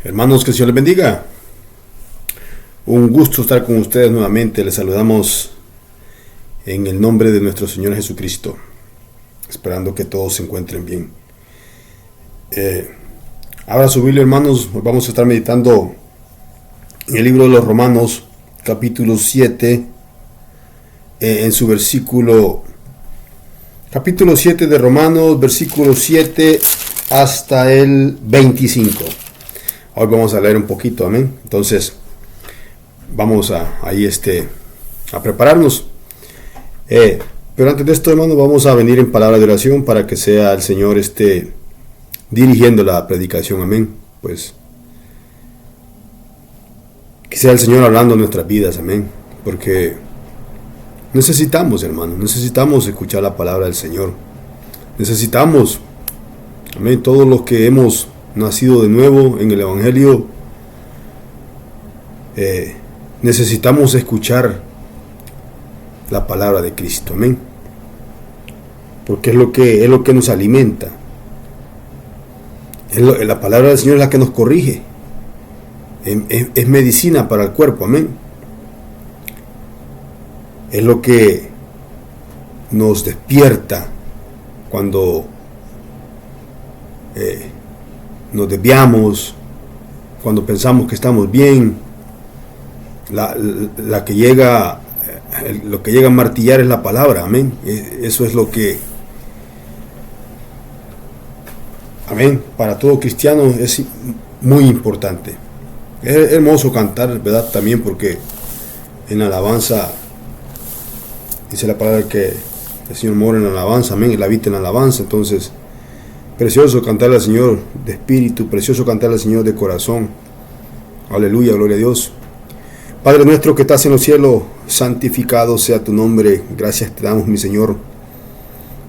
Hermanos, que el Señor les bendiga. Un gusto estar con ustedes nuevamente. Les saludamos en el nombre de nuestro Señor Jesucristo, esperando que todos se encuentren bien. Abra su Biblia, hermanos. Vamos a estar meditando en el libro de los Romanos, capítulo 7, en su capítulo 7 de Romanos, versículo 7 hasta el 25. Hoy vamos a leer un poquito, amén. Entonces, vamos a prepararnos. Pero antes de esto, hermanos, vamos a venir en palabra de oración para que sea el Señor dirigiendo la predicación, amén. Pues, que sea el Señor hablando en nuestras vidas, amén. Porque necesitamos, hermanos, necesitamos escuchar la palabra del Señor. Necesitamos, amén, todos los que hemos nacido de nuevo en el Evangelio, necesitamos escuchar la palabra de Cristo, amén, porque es lo que nos alimenta. La palabra del Señor es la que nos corrige, es medicina para el cuerpo, amén. Es lo que nos despierta cuando nos desviamos, cuando pensamos que estamos bien. Lo que llega a martillar es la palabra, amén. Eso es lo que, amén, para todo cristiano es muy importante. Es hermoso cantar, ¿verdad? También porque en la alabanza dice la palabra que el Señor mora en la alabanza, amén, Él habita en la alabanza. Entonces, precioso cantarle al Señor de espíritu, precioso cantarle al Señor de corazón. Aleluya, gloria a Dios. Padre nuestro que estás en los cielos, santificado sea tu nombre. Gracias te damos, mi Señor,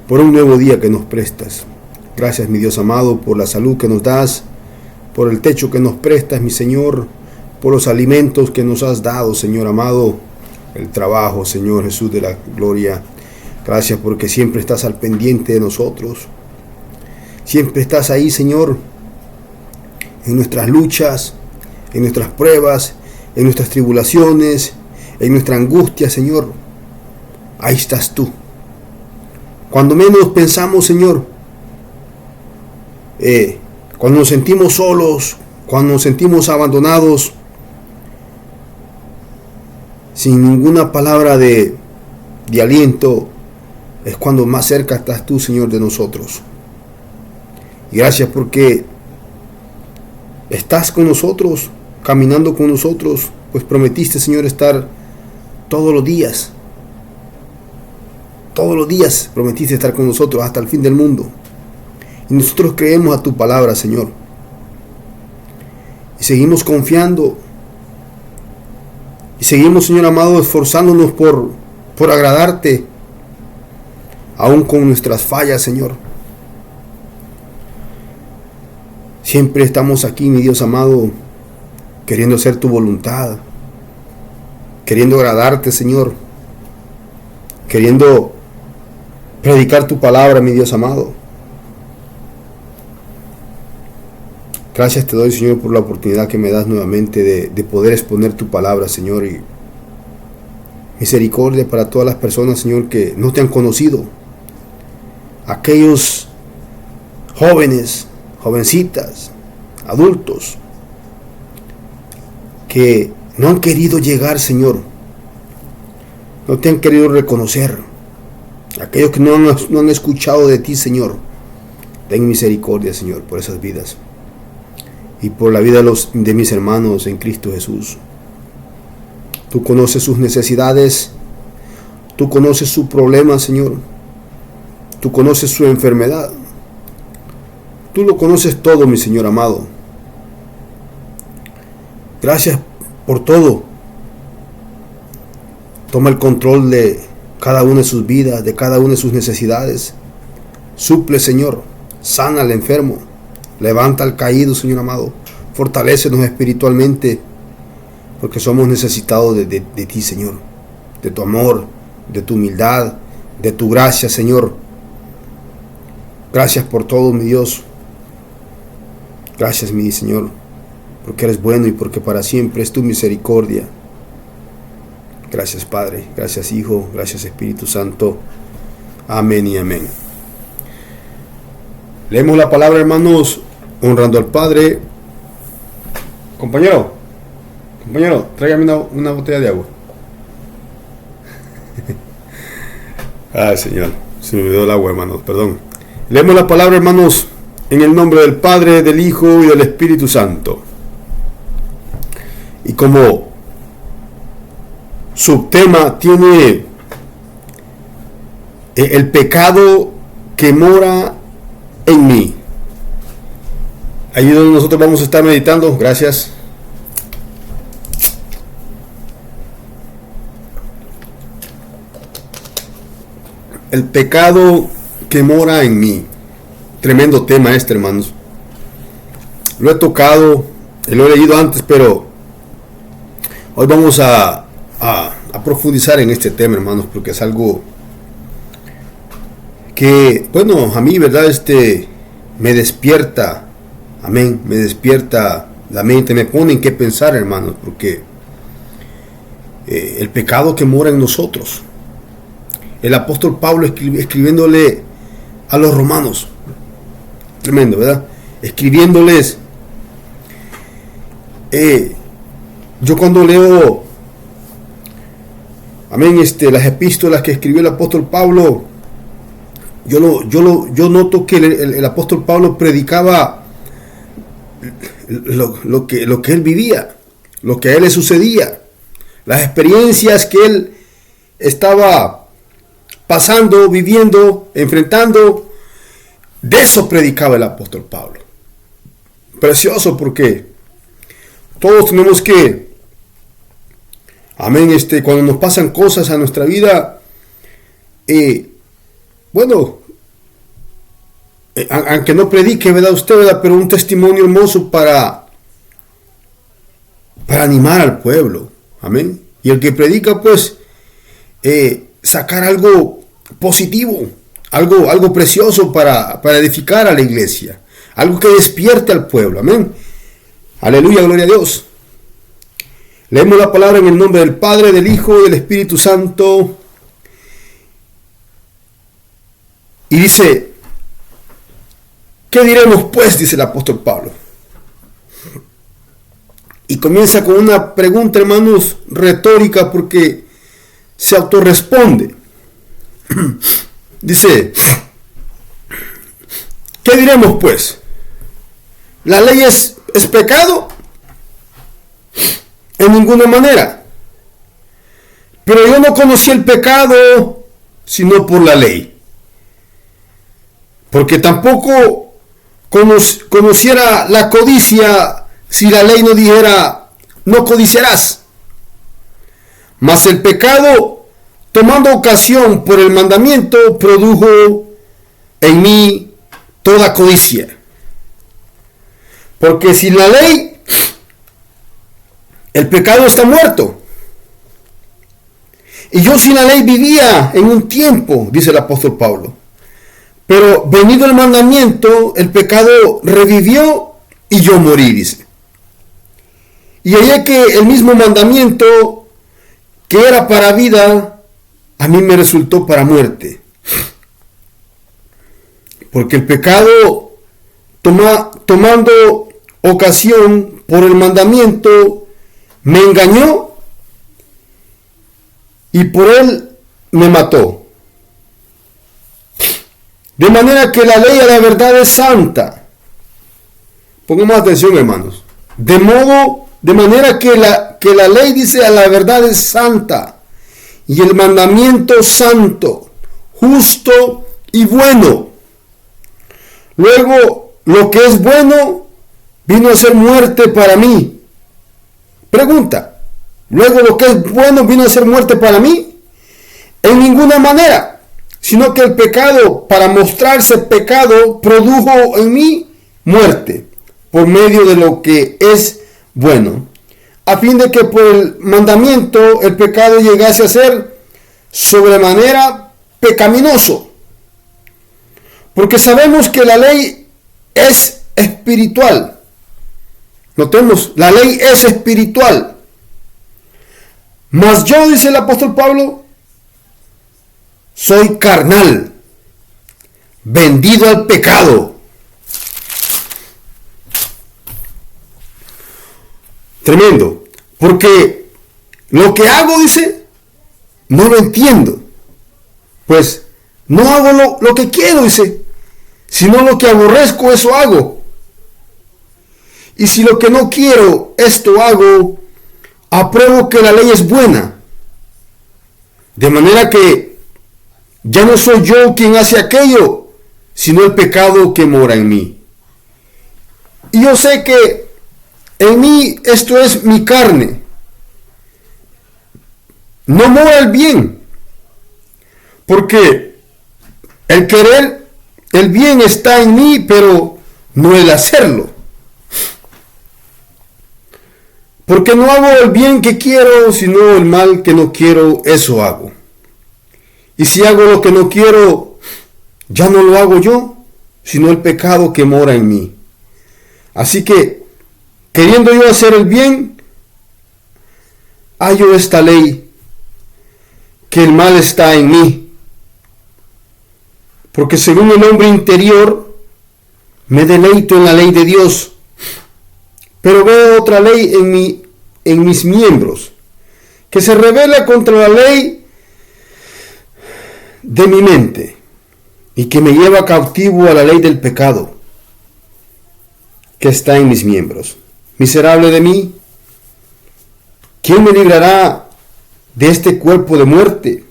por un nuevo día que nos prestas. Gracias, mi Dios amado, por la salud que nos das, por el techo que nos prestas, mi Señor, por los alimentos que nos has dado, Señor amado, el trabajo, Señor Jesús de la gloria. Gracias porque siempre estás al pendiente de nosotros. Siempre estás ahí, Señor, en nuestras luchas, en nuestras pruebas, en nuestras tribulaciones, en nuestra angustia, Señor. Ahí estás tú. Cuando menos pensamos, Señor, cuando nos sentimos solos, cuando nos sentimos abandonados, sin ninguna palabra de aliento, es cuando más cerca estás tú, Señor, de nosotros. Y gracias porque estás con nosotros, caminando con nosotros, pues prometiste, Señor, estar todos los días. Todos los días prometiste estar con nosotros hasta el fin del mundo. Y nosotros creemos a tu palabra, Señor. Y seguimos confiando. Y seguimos, Señor amado, esforzándonos por agradarte, aún con nuestras fallas, Señor. Siempre estamos aquí, mi Dios amado, queriendo hacer tu voluntad, queriendo agradarte, Señor, queriendo predicar tu palabra, mi Dios amado. Gracias te doy, Señor, por la oportunidad que me das nuevamente de poder exponer tu palabra, Señor, y misericordia para todas las personas, Señor, que no te han conocido. Aquellos jóvenes, jovencitas, adultos, que no han querido llegar, Señor, no te han querido reconocer. Aquellos que no han escuchado de ti, Señor, ten misericordia, Señor, por esas vidas y por la vida de mis hermanos en Cristo Jesús. Tú conoces sus necesidades, tú conoces su problema, Señor, tú conoces su enfermedad, tú lo conoces todo, mi Señor amado. Gracias por todo. Toma el control de cada una de sus vidas, de cada una de sus necesidades. Suple, Señor, sana al enfermo, levanta al caído, Señor amado. Fortalécenos espiritualmente, porque somos necesitados de ti, Señor, de tu amor, de tu humildad, de tu gracia, Señor. Gracias por todo, mi Dios. Gracias, mi Señor, porque eres bueno y porque para siempre es tu misericordia. Gracias, Padre, gracias, Hijo, gracias, Espíritu Santo. Amén y amén. Leemos la palabra, hermanos, honrando al Padre. Compañero, tráigame una botella de agua. Ay, Señor, se me olvidó el agua, hermanos, perdón. Leemos la palabra, hermanos, en el nombre del Padre, del Hijo y del Espíritu Santo. Y como subtema tiene el pecado que mora en mí. Ahí es donde nosotros vamos a estar meditando. Gracias. El pecado que mora en mí. Tremendo tema este, hermanos. Lo he tocado, lo he leído antes, pero hoy vamos a profundizar en este tema, hermanos, porque es algo que, bueno, a mí, ¿verdad? Me despierta, amén, me despierta la mente, me pone en qué pensar, hermanos, porque el pecado que mora en nosotros. El apóstol Pablo escribiéndole a los romanos, tremendo, ¿verdad? Escribiéndoles, yo cuando leo, amén, las epístolas que escribió el apóstol Pablo, yo noto que el apóstol Pablo predicaba lo que él vivía, lo que a él le sucedía, las experiencias que él estaba pasando, viviendo, enfrentando. De eso predicaba el apóstol Pablo. Precioso, porque todos tenemos que, amén, cuando nos pasan cosas a nuestra vida, bueno, aunque no predique, ¿verdad? Usted, ¿verdad? Pero un testimonio hermoso para animar al pueblo, amén. Y el que predica, pues, sacar algo positivo, algo precioso para edificar a la iglesia, algo que despierte al pueblo, amén. Aleluya, gloria a Dios. Leemos la palabra en el nombre del Padre, del Hijo y del Espíritu Santo. Y dice, ¿qué diremos pues? Dice el apóstol Pablo. Y comienza con una pregunta, hermanos, retórica, porque se autorresponde. Dice, ¿qué diremos pues? ¿La ley es pecado? En ninguna manera. Pero yo no conocí el pecado sino por la ley. Porque tampoco conociera la codicia si la ley no dijera, no codiciarás. Mas el pecado, tomando ocasión por el mandamiento, produjo en mí toda codicia. Porque sin la ley, el pecado está muerto. Y yo sin la ley vivía en un tiempo, dice el apóstol Pablo. Pero venido el mandamiento, el pecado revivió y yo morí, dice. Y hallé que el mismo mandamiento que era para vida, a mí me resultó para muerte. Porque el pecado, tomando ocasión por el mandamiento, me engañó y por él me mató. De manera que la ley a la verdad es santa. Pongamos atención, hermanos. De manera que la ley dice a la verdad es santa. Y el mandamiento santo, justo y bueno. Luego, lo que es bueno vino a ser muerte para mí. Pregunta. Luego, lo que es bueno vino a ser muerte para mí. En ninguna manera. Sino que el pecado, para mostrarse pecado, produjo en mí muerte. Por medio de lo que es bueno. A fin de que por el mandamiento el pecado llegase a ser sobremanera pecaminoso. Porque sabemos que la ley es espiritual, Notemos, la ley es espiritual. Mas yo, dice el apóstol Pablo, soy carnal, vendido al pecado. Tremendo, porque lo que hago, dice, no lo entiendo. Pues no hago lo que quiero, dice, sino lo que aborrezco, eso hago. Y si lo que no quiero, esto hago, apruebo que la ley es buena. De manera que ya no soy yo quien hace aquello, sino el pecado que mora en mí. Y yo sé que en mí, esto es mi carne, no mora el bien, porque el querer el bien está en mí, pero no el hacerlo. Porque no hago el bien que quiero, sino el mal que no quiero, eso hago. Y si hago lo que no quiero, ya no lo hago yo, sino el pecado que mora en mí. Así que, queriendo yo hacer el bien, hallo esta ley, que el mal está en mí. Porque según el hombre interior, me deleito en la ley de Dios, pero veo otra ley en mis miembros, que se revela contra la ley de mi mente, y que me lleva cautivo a la ley del pecado, que está en mis miembros. Miserable de mí, ¿quién me librará de este cuerpo de muerte?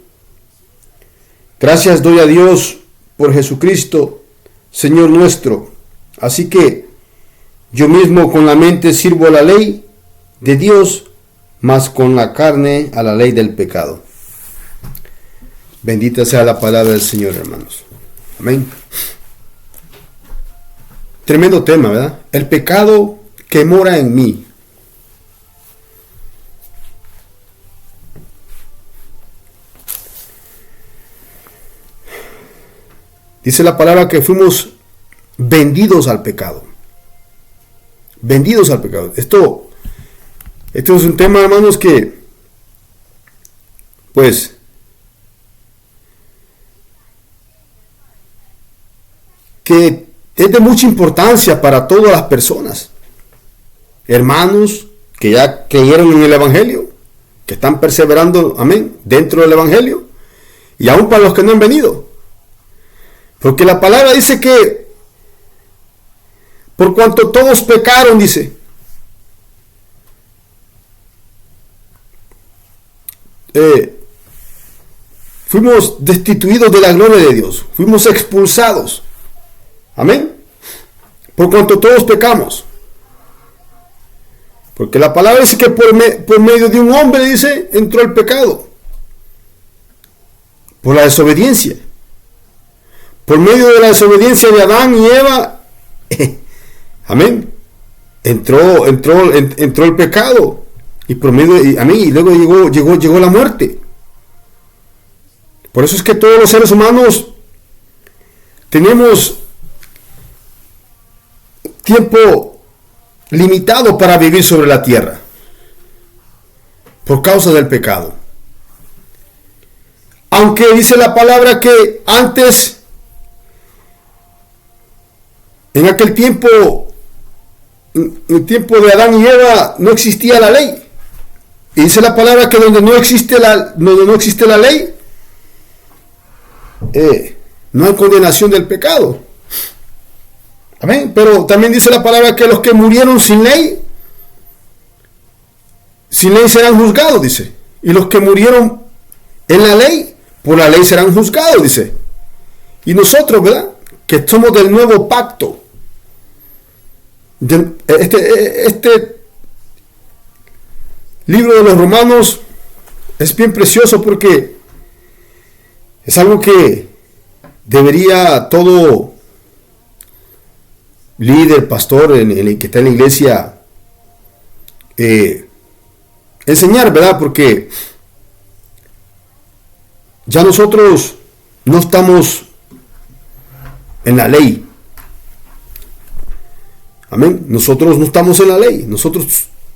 Gracias doy a Dios por Jesucristo, Señor nuestro. Así que yo mismo con la mente sirvo a la ley de Dios, mas con la carne a la ley del pecado. Bendita sea la palabra del Señor, hermanos. Amén. Tremendo tema, ¿verdad? El pecado que mora en mí. Dice la palabra que fuimos vendidos al pecado. Vendidos al pecado. Esto es un tema, hermanos, que pues que es de mucha importancia para todas las personas. Hermanos que ya creyeron en el Evangelio, que están perseverando, amén, dentro del Evangelio, y aún para los que no han venido. Porque la palabra dice que por cuanto todos pecaron, dice, fuimos destituidos de la gloria de Dios, fuimos expulsados. Amén. Por cuanto todos pecamos. Porque la palabra dice que por medio de un hombre, dice, entró el pecado. Por la desobediencia. Por medio de la desobediencia de Adán y Eva, amén, entró el pecado. Y por medio amén, y luego llegó la muerte. Por eso es que todos los seres humanos tenemos tiempo limitado para vivir sobre la tierra por causa del pecado. Aunque dice la palabra que antes, en aquel tiempo, en el tiempo de Adán y Eva, no existía la ley. Y dice la palabra que donde no existe la ley, no hay condenación del pecado. Amén. Pero también dice la palabra que los que murieron sin ley serán juzgados, dice. Y los que murieron en la ley, por la ley serán juzgados, dice. Y nosotros, ¿verdad?, que somos del nuevo pacto. Este libro de los Romanos es bien precioso porque es algo que debería todo líder, pastor en el que está en la iglesia enseñar, ¿verdad? Porque ya nosotros no estamos en la ley. Amén. Nosotros no estamos en la ley, nosotros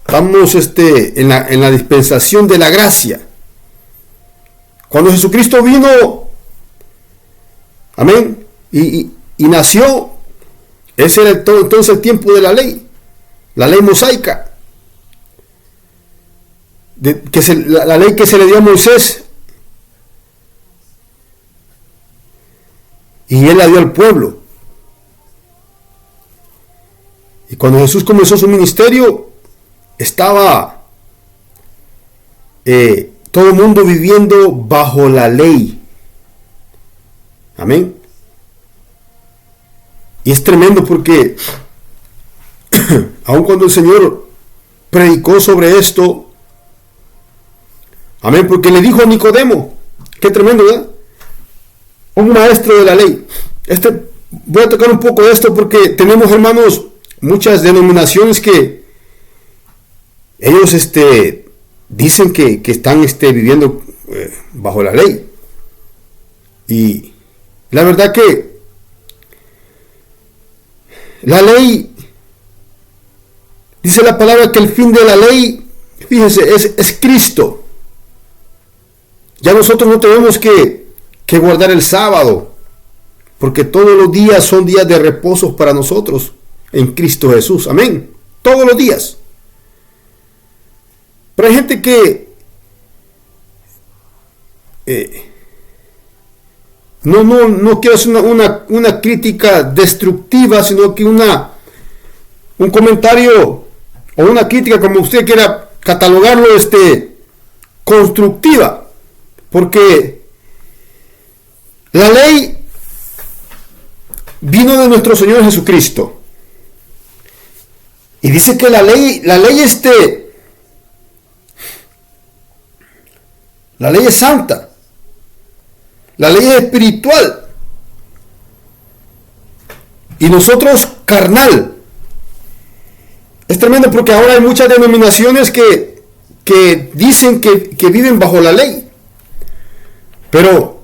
estamos en la dispensación de la gracia. Cuando Jesucristo vino, amén, y nació, ese era entonces el tiempo de la ley mosaica, la ley que se le dio a Moisés, y él la dio al pueblo. Y cuando Jesús comenzó su ministerio, estaba todo el mundo viviendo bajo la ley. Amén. Y es tremendo porque aun cuando el Señor predicó sobre esto, amén, porque le dijo a Nicodemo, qué tremendo, ¿verdad? Un maestro de la ley. Voy a tocar un poco de esto porque tenemos, hermanos, muchas denominaciones que ellos dicen que están viviendo bajo la ley. Y la verdad que la ley, dice la palabra que el fin de la ley, fíjense, es Cristo. Ya nosotros no tenemos que guardar el sábado, porque todos los días son días de reposo para nosotros en Cristo Jesús. Amén. Todos los días. Pero hay gente que no quiero hacer una crítica destructiva, sino que un comentario o una crítica, como usted quiera catalogarlo, constructiva, porque la ley vino de nuestro Señor Jesucristo, y dice que la ley es santa, la ley es espiritual, y nosotros carnal. Es tremendo porque ahora hay muchas denominaciones que dicen que viven bajo la ley, pero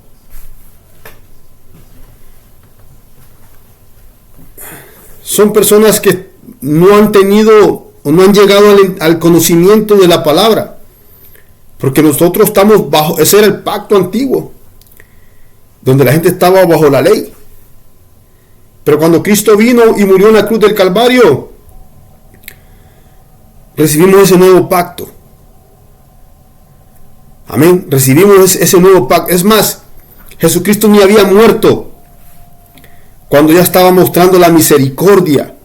son personas que no han tenido o no han llegado al conocimiento de la palabra, porque nosotros estamos bajo, ese era el pacto antiguo, donde la gente estaba bajo la ley. Pero cuando Cristo vino y murió en la cruz del Calvario, recibimos ese nuevo pacto. Amén. Recibimos ese nuevo pacto. Es más, Jesucristo ni había muerto cuando ya estaba mostrando la misericordia,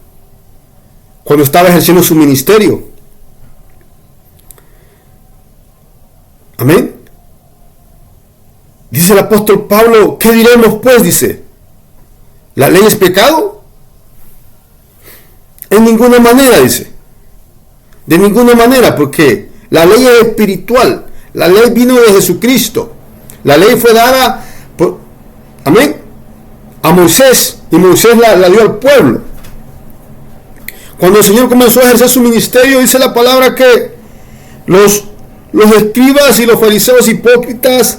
cuando estaba ejerciendo su ministerio. Amén. Dice el apóstol Pablo, ¿qué diremos pues? Dice, ¿la ley es pecado? En ninguna manera, dice. De ninguna manera, porque la ley es espiritual. La ley vino de Jesucristo. La ley fue dada amén, a Moisés, y Moisés la dio al pueblo. Cuando el Señor comenzó a ejercer su ministerio, dice la palabra que los escribas y los fariseos hipócritas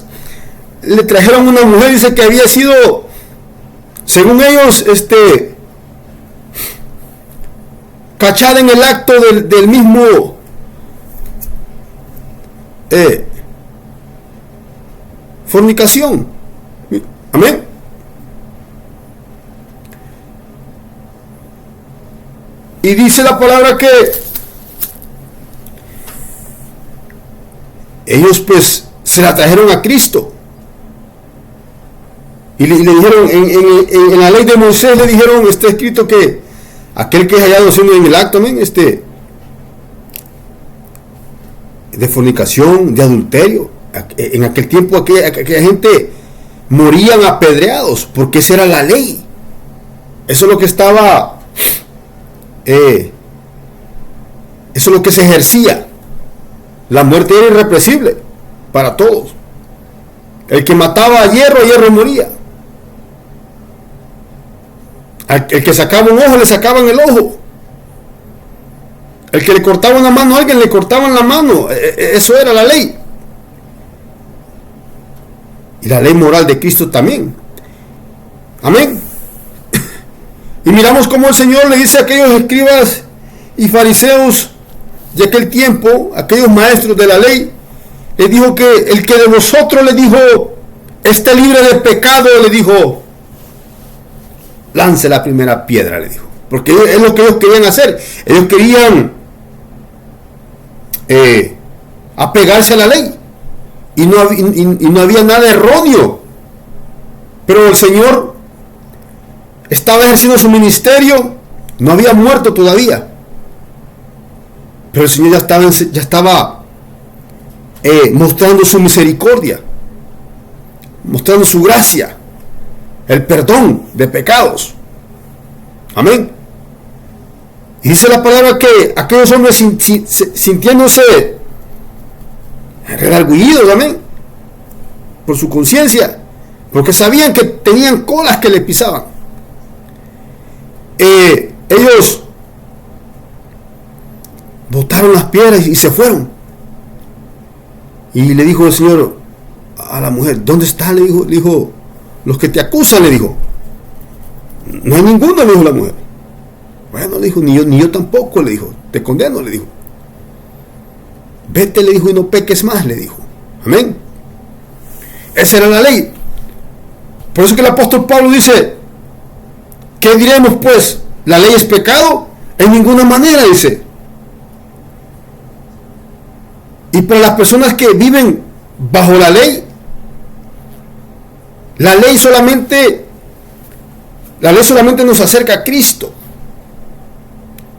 le trajeron una mujer, dice que había sido, según ellos, cachada en el acto del mismo fornicación. Amén. Y dice la palabra que ellos pues se la trajeron a Cristo. Y le dijeron, en la ley de Moisés le dijeron, está escrito que aquel que es hallado haciendo en el acto, amén, de fornicación, de adulterio. En aquel tiempo aquella gente morían apedreados, porque esa era la ley. Eso es lo que estaba, eso es lo que se ejercía. La muerte era irrepresible para todos. El que mataba a hierro moría. El que sacaba un ojo, le sacaban el ojo. El que le cortaba una mano a alguien, le cortaban la mano. Eso era la ley. Y la ley moral de Cristo también. Amén. Y miramos cómo el Señor le dice a aquellos escribas y fariseos de aquel tiempo, aquellos maestros de la ley, le dijo que el que de vosotros, le dijo, esté libre de pecado, le dijo, lance la primera piedra, le dijo. Porque es lo que ellos querían hacer. Ellos querían apegarse a la ley. Y no había nada erróneo. Pero el Señor estaba ejerciendo su ministerio. No había muerto todavía. Pero el Señor ya estaba mostrando su misericordia. Mostrando su gracia. El perdón de pecados. Amén. Y dice la palabra que aquellos hombres sintiéndose redargüidos, amén, por su conciencia, porque sabían que tenían colas que le pisaban, ellos botaron las piedras y se fueron. Y le dijo el Señor a la mujer, ¿dónde está? Le dijo, los que te acusan, le dijo. No hay ninguno, le dijo la mujer. Bueno, le dijo, ni yo tampoco, le dijo, te condeno, le dijo. Vete, le dijo, y no peques más, le dijo. Amén. Esa era la ley. Por eso que el apóstol Pablo dice, ¿qué diremos pues? ¿La ley es pecado? En ninguna manera, dice. Y para las personas que viven bajo la ley solamente nos acerca a Cristo.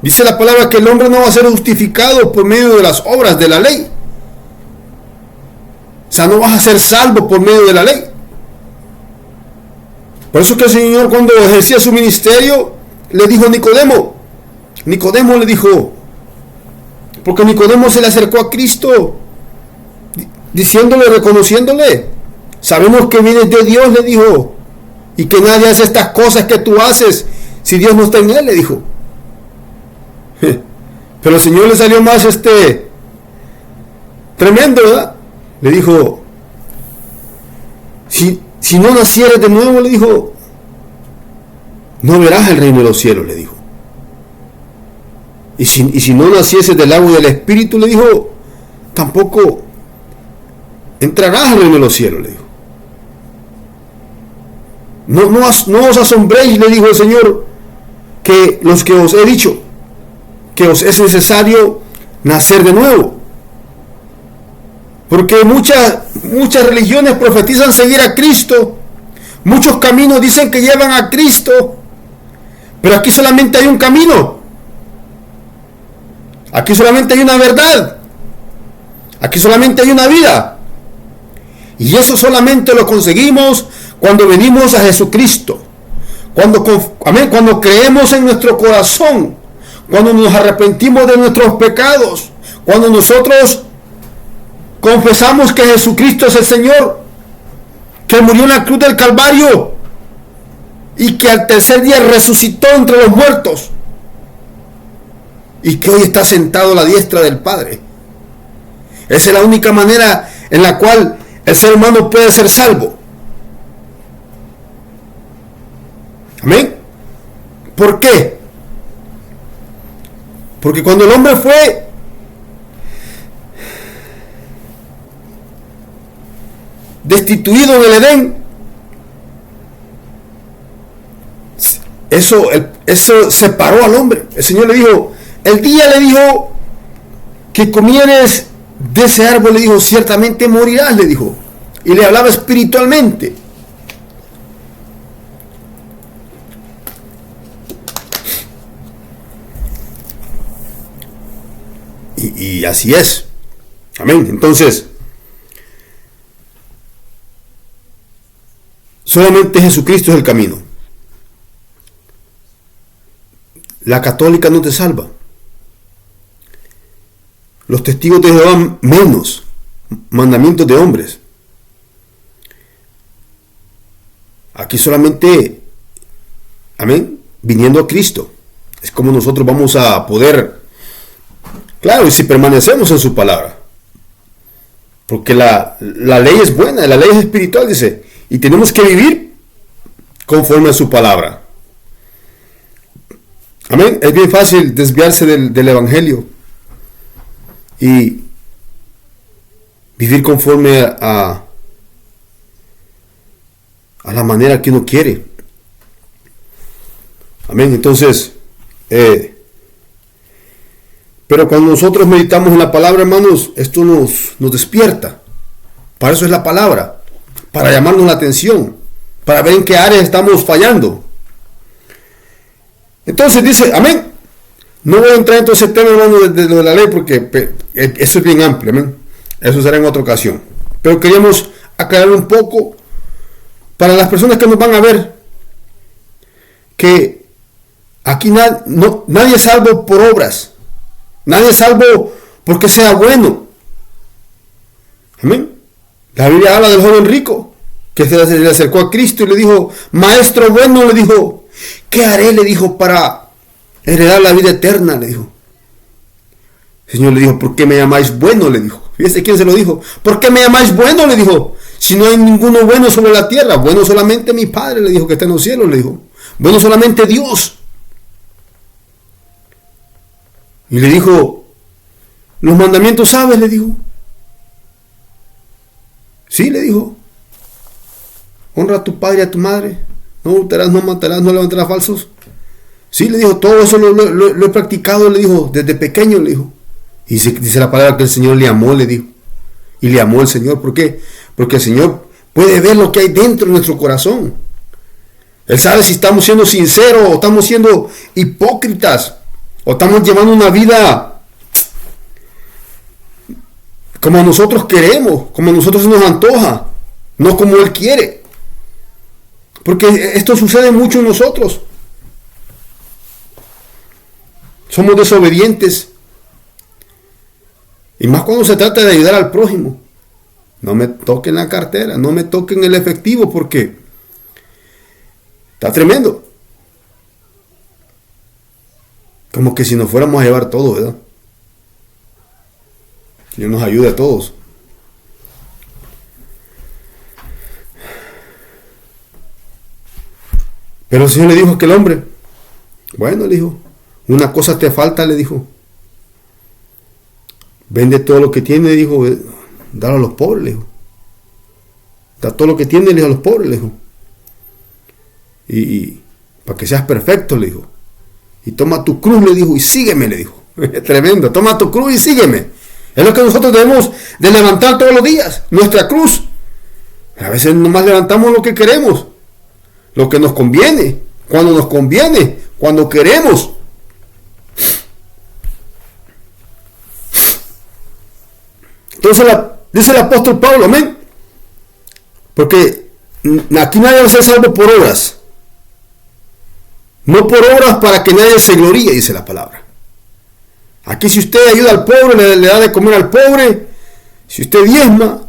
Dice la palabra que el hombre no va a ser justificado por medio de las obras de la ley. O sea, no vas a ser salvo por medio de la ley. Por eso que el Señor, cuando ejercía su ministerio, le dijo a Nicodemo le dijo, porque Nicodemo se le acercó a Cristo diciéndole, reconociéndole, sabemos que vienes de Dios, le dijo, y que nadie hace estas cosas que tú haces si Dios no está en él, le dijo. Pero el Señor le salió más tremendo, ¿verdad? Le dijo, si no nacieres de nuevo, le dijo, no verás el reino de los cielos, le dijo. Y si no nacieses del agua y del Espíritu, le dijo, tampoco entrarás al reino de los cielos, le dijo. No os asombréis, le dijo el Señor, que los que os he dicho, que os es necesario nacer de nuevo. Porque muchas religiones profetizan seguir a Cristo. Muchos caminos dicen que llevan a Cristo. Pero aquí solamente hay un camino. Aquí solamente hay una verdad. Aquí solamente hay una vida. Y eso solamente lo conseguimos cuando venimos a Jesucristo. Cuando creemos en nuestro corazón. Cuando nos arrepentimos de nuestros pecados. Cuando nosotros confesamos que Jesucristo es el Señor, que murió en la cruz del Calvario y que al tercer día resucitó entre los muertos y que hoy está sentado a la diestra del Padre. Esa es la única manera en la cual el ser humano puede ser salvo. Amén. ¿Por qué? Porque cuando el hombre fue destituido en el Edén, eso separó al hombre. El Señor le dijo, el día le dijo que comieres de ese árbol, le dijo, ciertamente morirás, le dijo. Y le hablaba espiritualmente. Y así es. Amén. Entonces, solamente Jesucristo es el camino. La católica no te salva. Los testigos de Jehová menos. Mandamientos de hombres. Aquí solamente, amén, viniendo a Cristo. Es como nosotros vamos a poder, claro, y si permanecemos en su palabra. Porque la ley es buena, la ley es espiritual, dice. Y tenemos que vivir conforme a su palabra. Amén. Es bien fácil desviarse del Evangelio y vivir conforme a la manera que uno quiere. Amén. Entonces, pero cuando nosotros meditamos en la palabra, hermanos, esto nos despierta. Para eso es la palabra, para llamarnos la atención, para ver en qué áreas estamos fallando. Entonces dice, amén. No voy a entrar en todo ese tema, hermano, de la ley, porque eso es bien amplio, amén. Eso será en otra ocasión. Pero queríamos aclarar un poco para las personas que nos van a ver, que aquí nadie es salvo por obras. Nadie es salvo porque sea bueno. Amén. La Biblia habla del joven rico que se le acercó a Cristo y le dijo, maestro bueno, le dijo, ¿qué haré? Le dijo, para heredar la vida eterna, le dijo. El Señor le dijo, ¿por qué me llamáis bueno? Le dijo. Fíjese quién se lo dijo. ¿Por qué me llamáis bueno? Le dijo. Si no hay ninguno bueno sobre la tierra, bueno solamente mi Padre, le dijo, que está en los cielos, le dijo. Bueno solamente Dios. Y le dijo, ¿los mandamientos sabes? Le dijo. Sí, le dijo. Honra a tu padre y a tu madre. No hurtarás, no matarás, no levantarás falsos. Sí, le dijo, todo eso lo he practicado, le dijo, desde pequeño, le dijo. Y dice la palabra que el Señor le amó, le dijo. Y le amó el Señor. ¿Por qué? Porque el Señor puede ver lo que hay dentro de nuestro corazón. Él sabe si estamos siendo sinceros o estamos siendo hipócritas. O estamos llevando una vida como nosotros queremos, como a nosotros se nos antoja, no como Él quiere. Porque esto sucede mucho en nosotros. Somos desobedientes. Y más cuando se trata de ayudar al prójimo. No me toquen la cartera, no me toquen el efectivo, porque está tremendo. Como que si nos fuéramos a llevar todo, ¿verdad? Dios nos ayude a todos. Pero el Señor le dijo a aquel hombre, bueno, le dijo, una cosa te falta, le dijo. Vende todo lo que tiene, le dijo, dalo a los pobres, le dijo. Da todo lo que tiene, le dijo, a los pobres, le dijo. Y para que seas perfecto, le dijo. Y toma tu cruz, le dijo, y sígueme, le dijo. Tremendo, toma tu cruz y sígueme. Es lo que nosotros debemos de levantar todos los días, nuestra cruz. A veces nomás levantamos lo que queremos, lo que nos conviene, cuando queremos. Entonces dice el apóstol Pablo, amén. Porque aquí nadie va a ser salvo por obras. No por obras para que nadie se gloríe, dice la palabra. Aquí si usted ayuda al pobre, le da de comer al pobre, si usted diezma,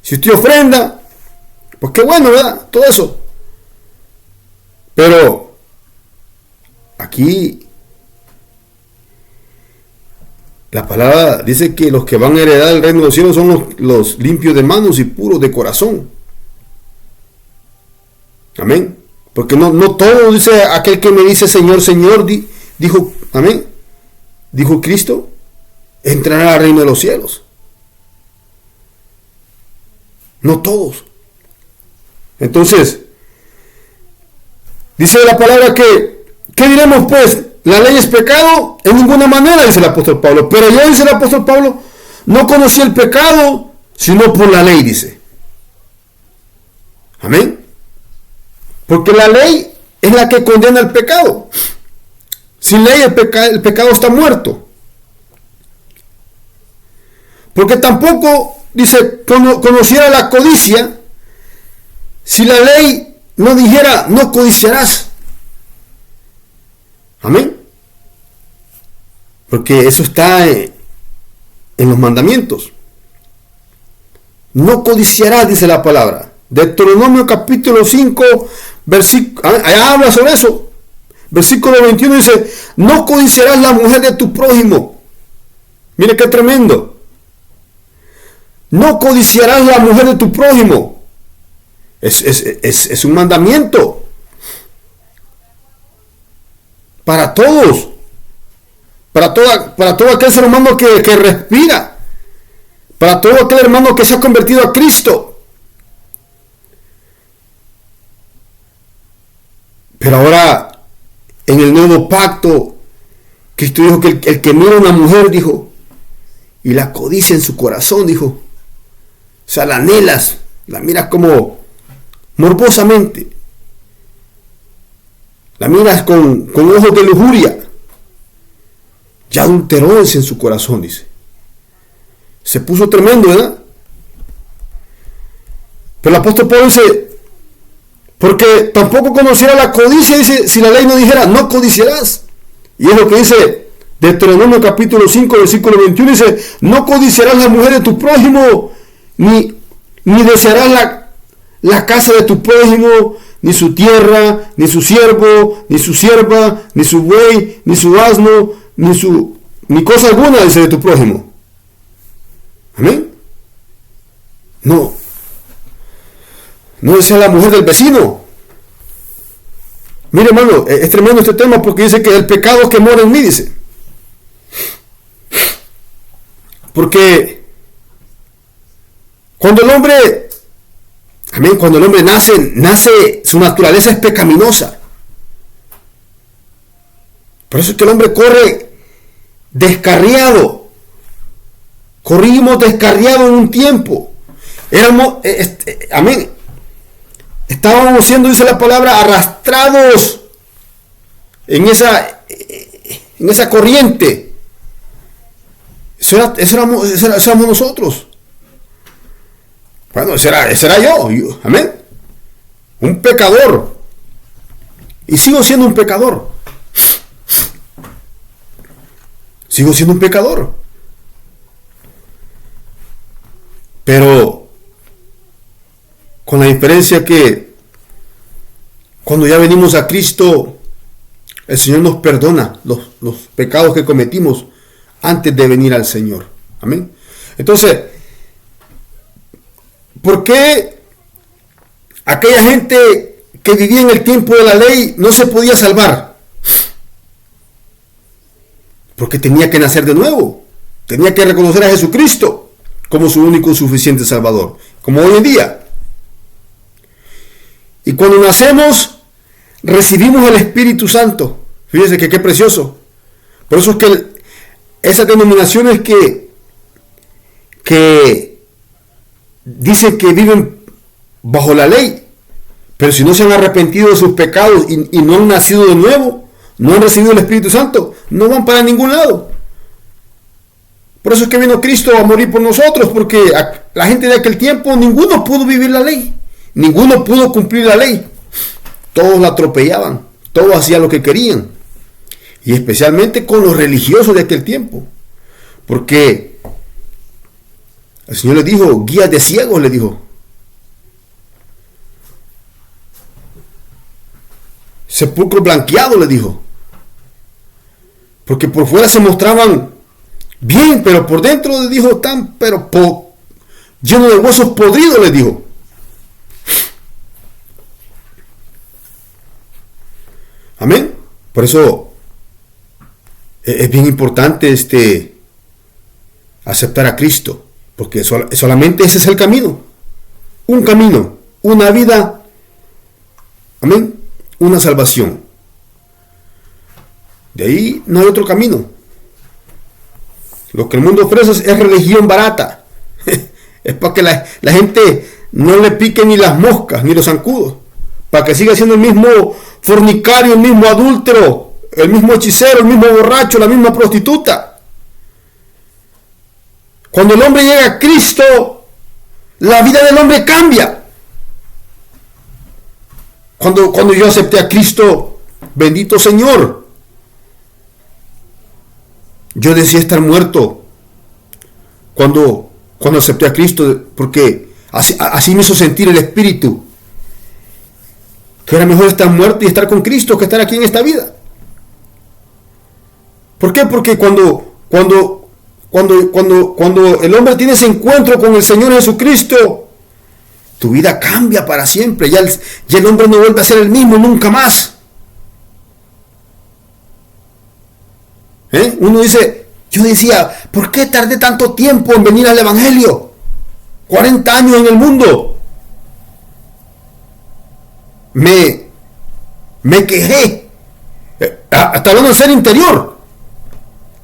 si usted ofrenda, pues qué bueno, ¿verdad? Todo eso. Pero aquí la palabra dice que los que van a heredar el reino de los cielos son los limpios de manos y puros de corazón. Amén. Porque no todo, dice aquel que me dice Señor, Señor, dijo, amén, dijo Cristo, entrará al reino de los cielos. No todos. Entonces, dice la palabra que, ¿qué diremos pues? ¿La ley es pecado? En ninguna manera, dice el apóstol Pablo. Pero yo, dice el apóstol Pablo, no conocí el pecado, sino por la ley, dice. Amén. Porque la ley es la que condena el pecado. Sin ley el pecado está muerto. Porque tampoco, dice, conociera la codicia, si la ley no dijera, no codiciarás. Amén. Porque eso está en los mandamientos. No codiciarás, dice la palabra. Deuteronomio capítulo 5, allá habla sobre eso. Versículo 21 dice, no codiciarás la mujer de tu prójimo. Mire qué tremendo. No codiciarás la mujer de tu prójimo. Es un mandamiento. para todos, para todo aquel ser humano que respira, para todo aquel hermano que se ha convertido a Cristo. Pero ahora, en el nuevo pacto, Cristo dijo que el que mira a una mujer, dijo, y la codicia en su corazón, dijo, o sea, la anhelas, la miras como morbosamente, la miras con ojos de lujuria, ya adulteró en su corazón, dice. Se puso tremendo, ¿verdad? Pero el apóstol Pablo dice, porque tampoco conociera la codicia, dice, si la ley no dijera, no codiciarás. Y es lo que dice Deuteronomio capítulo 5, versículo 21, dice, no codiciarás la mujer de tu prójimo, ni desearás la casa de tu prójimo, ni su tierra, ni su siervo, ni su sierva, ni su buey, ni su asno, ni cosa alguna, dice, de tu prójimo. Amén. No desea la mujer del vecino. Mire, hermano, es tremendo este tema porque dice que el pecado que mora en mí, dice. Porque cuando el hombre, amén, cuando el hombre nace, su naturaleza es pecaminosa. Por eso es que el hombre corre descarriado. Corrimos descarriado en un tiempo. Éramos, amén, estábamos siendo, dice la palabra, arrastrados en esa corriente. Eso éramos nosotros. Bueno, ese era yo, amén. Un pecador. Y sigo siendo un pecador. Sigo siendo un pecador. Pero con la diferencia que cuando ya venimos a Cristo, el Señor nos perdona los pecados que cometimos antes de venir al Señor. Amén. Entonces, ¿por qué aquella gente que vivía en el tiempo de la ley no se podía salvar? Porque tenía que nacer de nuevo. Tenía que reconocer a Jesucristo como su único y suficiente Salvador, como hoy en día. Y cuando nacemos, recibimos el Espíritu Santo. Fíjense que qué precioso. Por eso es que esas denominaciones que dicen que viven bajo la ley, pero si no se han arrepentido de sus pecados y no han nacido de nuevo, no han recibido el Espíritu Santo, no van para ningún lado. Por eso es que vino Cristo a morir por nosotros, porque la gente de aquel tiempo, ninguno pudo vivir la ley, ninguno pudo cumplir la ley. Todos la atropellaban, todos hacían lo que querían. Y especialmente con los religiosos de aquel tiempo. Porque el Señor les dijo, guías de ciegos, les dijo. Sepulcro blanqueado, les dijo. Porque por fuera se mostraban bien, pero por dentro, les dijo, lleno de huesos podridos, les dijo. Amén. Por eso es bien importante aceptar a Cristo, porque solamente ese es el camino. Un camino, una vida, amén, una salvación. De ahí no hay otro camino. Lo que el mundo ofrece es religión barata. Es para que la gente no le pique ni las moscas ni los zancudos, para que siga siendo el mismo fornicario, el mismo adúltero, el mismo hechicero, el mismo borracho, la misma prostituta. Cuando el hombre llega a Cristo, la vida del hombre cambia. Cuando yo acepté a Cristo, bendito Señor, yo decía estar muerto cuando acepté a Cristo, porque así me hizo sentir el Espíritu, que era mejor estar muerto y estar con Cristo que estar aquí en esta vida. ¿Por qué? Porque cuando el hombre tiene ese encuentro con el Señor Jesucristo, tu vida cambia para siempre. Ya el hombre no vuelve a ser el mismo nunca más. Uno dice, yo decía, ¿por qué tardé tanto tiempo en venir al Evangelio? 40 años en el mundo. Me quejé. Hasta hablando del ser interior.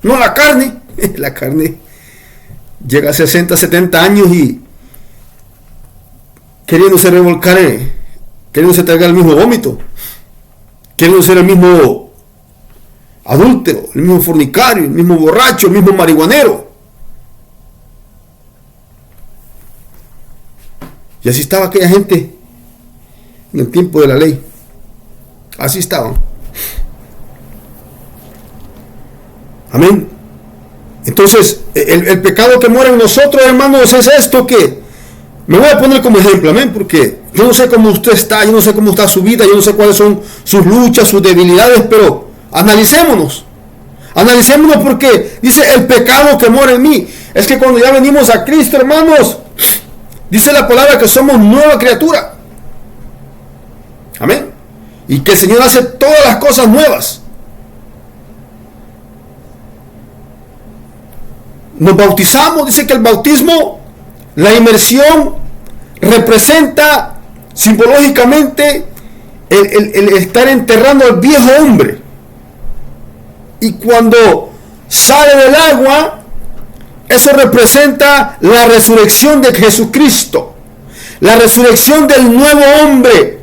No la carne. La carne llega a 60, 70 años y queriéndose revolcar, queriéndose tragar el mismo vómito, queriéndose ser el mismo adúltero, el mismo fornicario, el mismo borracho, el mismo marihuanero. Y así estaba aquella gente en el tiempo de la ley. Así estaban. Amén. Entonces, el pecado que mora en nosotros, hermanos, es esto que me voy a poner como ejemplo, amén, porque yo no sé cómo usted está, yo no sé cómo está su vida, yo no sé cuáles son sus luchas, sus debilidades, pero analicémonos porque dice el pecado que mora en mí. Es que cuando ya venimos a Cristo, hermanos, dice la palabra que somos nueva criatura. Amén. Y que el Señor hace todas las cosas nuevas. Nos bautizamos, dice que el bautismo, la inmersión, representa simbológicamente el estar enterrando al viejo hombre. Y cuando sale del agua, eso representa la resurrección de Jesucristo, la resurrección del nuevo hombre.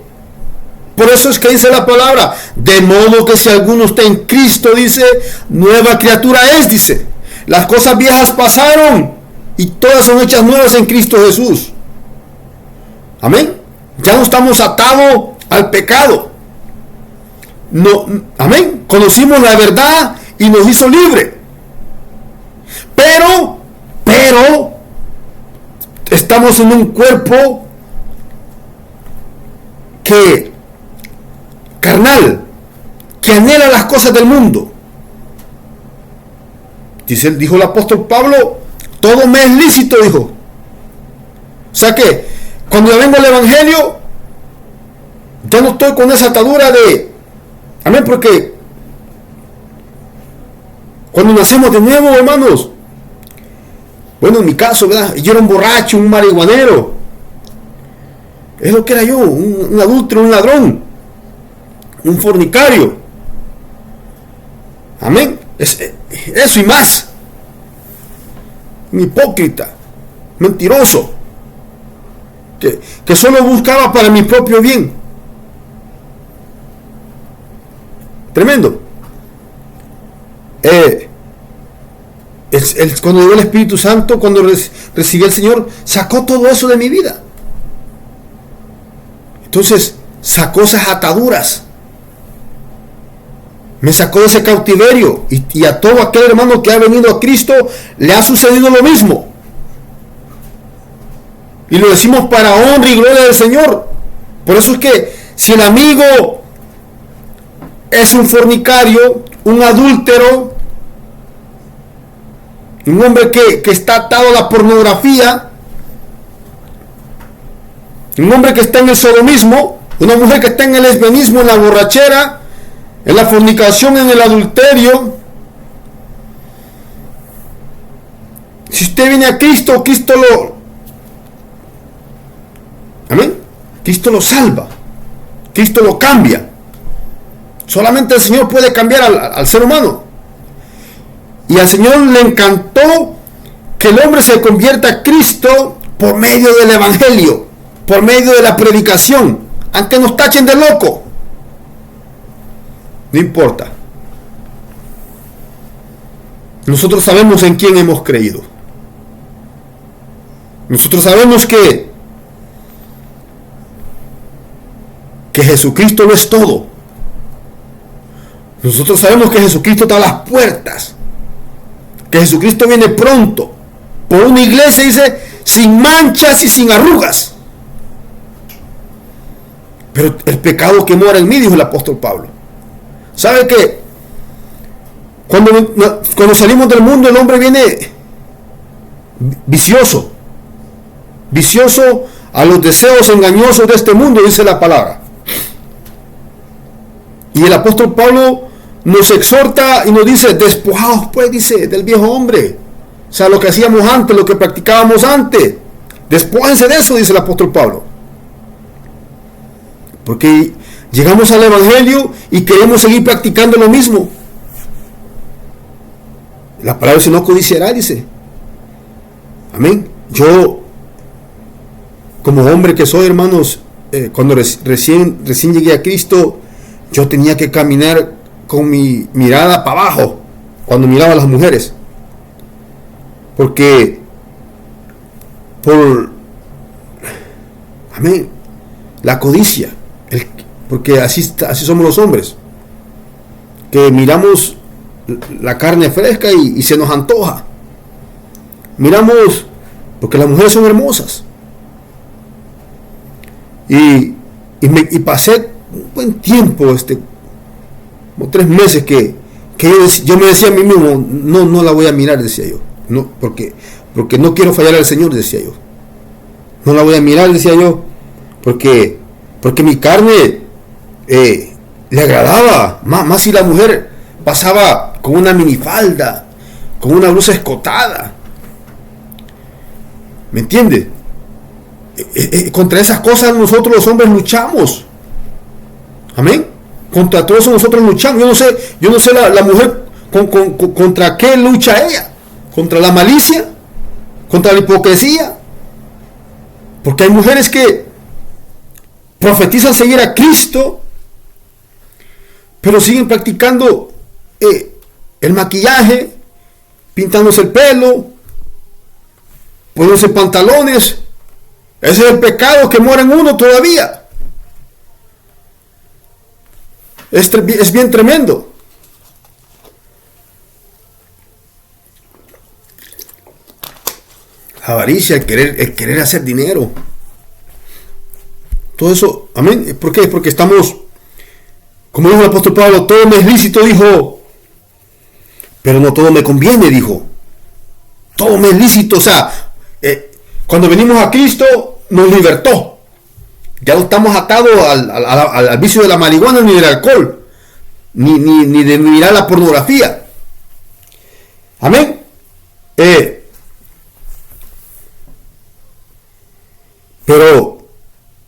Por eso es que dice la palabra, de modo que si alguno está en Cristo, dice, nueva criatura es, dice. Las cosas viejas pasaron y todas son hechas nuevas en Cristo Jesús. Amén. Ya no estamos atados al pecado. No, amén. Conocimos la verdad y nos hizo libre. Pero estamos en un cuerpo que carnal, que anhela las cosas del mundo. Dijo el apóstol Pablo, todo me es lícito, dijo. O sea que cuando ya vengo al Evangelio, ya no estoy con esa atadura de, amén, porque cuando nacemos de nuevo, hermanos, bueno, en mi caso, ¿verdad? Yo era un borracho, un marihuanero. Es lo que era yo, un adúltero, un ladrón, un fornicario. Amén. Eso y más. Un hipócrita, mentiroso, que solo buscaba para mi propio bien. Tremendo. Cuando llegó el Espíritu Santo, cuando recibí al Señor, sacó todo eso de mi vida. Entonces, sacó esas ataduras. Me sacó de ese cautiverio. Y a todo aquel hermano que ha venido a Cristo le ha sucedido lo mismo. Y lo decimos para honra y gloria del Señor. Por eso es que si el amigo es un fornicario, un adúltero, un hombre que está atado a la pornografía, un hombre que está en el sodomismo, una mujer que está en el lesbianismo, en la borrachera, en la fornicación, en el adulterio, si usted viene a Cristo, Cristo lo salva, Cristo lo cambia. Solamente el Señor puede cambiar al ser humano. Y al Señor le encantó que el hombre se convierta a Cristo por medio del Evangelio, por medio de la predicación, aunque nos tachen de loco. No importa. Nosotros sabemos en quién hemos creído. Nosotros sabemos que Jesucristo lo es todo. Nosotros sabemos que Jesucristo está a las puertas. Que Jesucristo viene pronto. Por una iglesia, dice, sin manchas y sin arrugas. Pero el pecado que mora en mí, dijo el apóstol Pablo. ¿Sabe qué? Cuando salimos del mundo, el hombre viene vicioso a los deseos engañosos de este mundo, dice la palabra. Y el apóstol Pablo nos exhorta y nos dice, despojaos pues, dice, del viejo hombre. O sea, lo que hacíamos antes, lo que practicábamos antes. Despójense de eso, dice el apóstol Pablo. Porque llegamos al Evangelio y queremos seguir practicando lo mismo. La palabra dice, no codiciará, dice. Amén. Yo, como hombre que soy, hermanos, cuando recién llegué a Cristo, yo tenía que caminar con mi mirada para abajo cuando miraba a las mujeres. Porque amén, la codicia, porque así somos los hombres, que miramos la carne fresca y se nos antoja. Miramos, porque las mujeres son hermosas. Y pasé un buen tiempo, como 3 meses que yo me decía a mí mismo, no la voy a mirar, decía yo. No, porque no quiero fallar al Señor, decía yo. No la voy a mirar, decía yo, porque mi carne le agradaba, más si la mujer pasaba con una minifalda, con una blusa escotada. ¿Me entiende? Contra esas cosas nosotros los hombres luchamos. Amén. Contra todo eso nosotros luchamos. Yo no sé la mujer contra qué lucha ella. Contra la malicia, contra la hipocresía. Porque hay mujeres que profetizan seguir a Cristo, pero siguen practicando el maquillaje, pintándose el pelo, poniéndose pantalones. Ese es el pecado que mora en uno todavía. Es bien tremendo. La avaricia, el querer hacer dinero. Todo eso, amén. ¿Por qué? Porque estamos, como dijo el apóstol Pablo, todo me es lícito, dijo, pero no todo me conviene, dijo. Todo me es lícito, o sea, cuando venimos a Cristo, nos libertó. Ya no estamos atados al vicio de la marihuana, ni del alcohol, ni de mirar la pornografía. Amén. Pero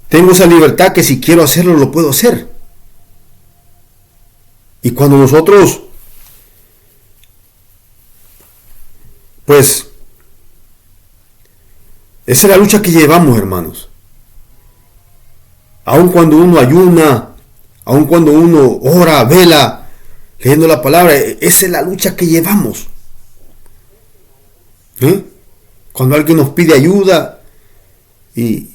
tengo esa libertad que si quiero hacerlo, lo puedo hacer. Y cuando nosotros, pues, esa es la lucha que llevamos, hermanos. Aun cuando uno ayuna, aun cuando uno ora, vela, leyendo la palabra, esa es la lucha que llevamos. Cuando alguien nos pide ayuda y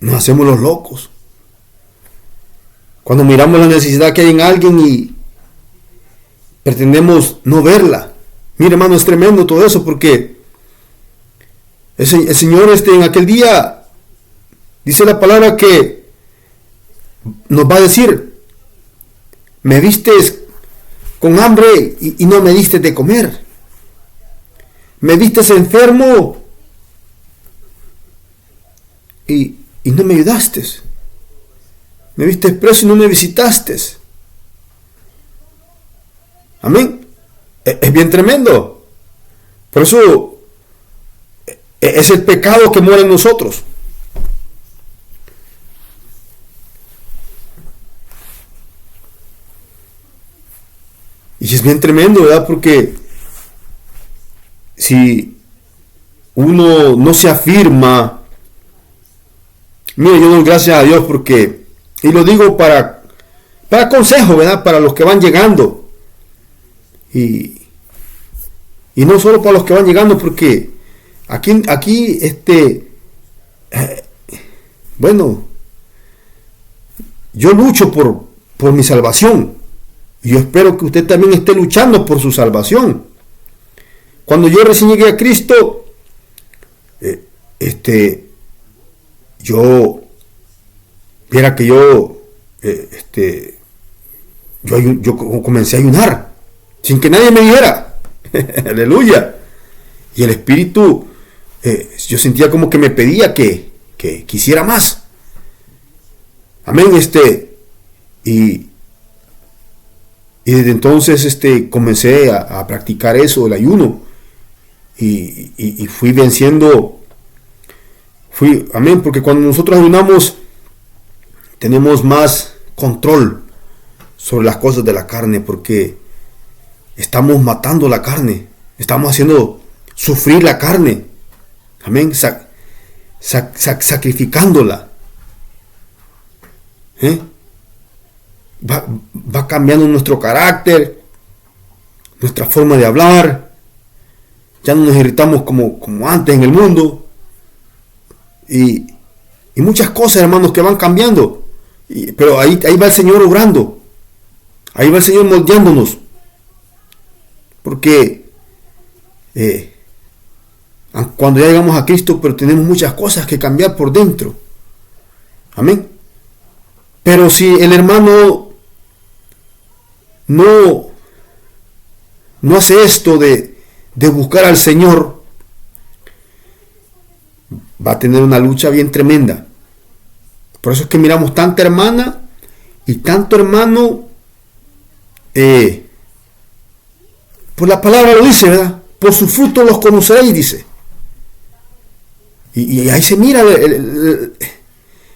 nos hacemos los locos. Cuando miramos la necesidad que hay en alguien y pretendemos no verla. Mire, hermano, es tremendo todo eso, porque el Señor en aquel día dice la palabra que nos va a decir: me vistes con hambre y no me diste de comer. Me vistes enfermo y no me ayudaste. Me viste preso y no me visitaste. Amén. Es bien tremendo. Por eso es el pecado que mora en nosotros. Y es bien tremendo, ¿verdad? Porque si uno no se afirma, mire, yo doy gracias a Dios porque, y lo digo para consejo, ¿verdad? Para los que van llegando. Y no solo para los que van llegando, porque aquí bueno, yo lucho por mi salvación. Y yo espero que usted también esté luchando por su salvación. Cuando yo recién llegué a Cristo, yo comencé a ayunar sin que nadie me dijera. Aleluya. Y el Espíritu, yo sentía como que me pedía que quisiera más. Amén. Y desde entonces comencé a practicar eso, el ayuno. Y fui venciendo. Amén, porque cuando nosotros ayunamos tenemos más control sobre las cosas de la carne, porque estamos matando la carne, estamos haciendo sufrir la carne, amén, sacrificándola. Va cambiando nuestro carácter, nuestra forma de hablar, ya no nos irritamos como antes en el mundo, y muchas cosas, hermanos, que van cambiando. Pero ahí va el Señor obrando, ahí va el Señor moldeándonos, porque cuando ya llegamos a Cristo, pero tenemos muchas cosas que cambiar por dentro, amén. Pero si el hermano no hace esto de buscar al Señor, va a tener una lucha bien tremenda. Por eso es que miramos tanta hermana y tanto hermano, por la palabra lo dice, ¿verdad? Por su fruto los conoceréis, dice. Y ahí se mira,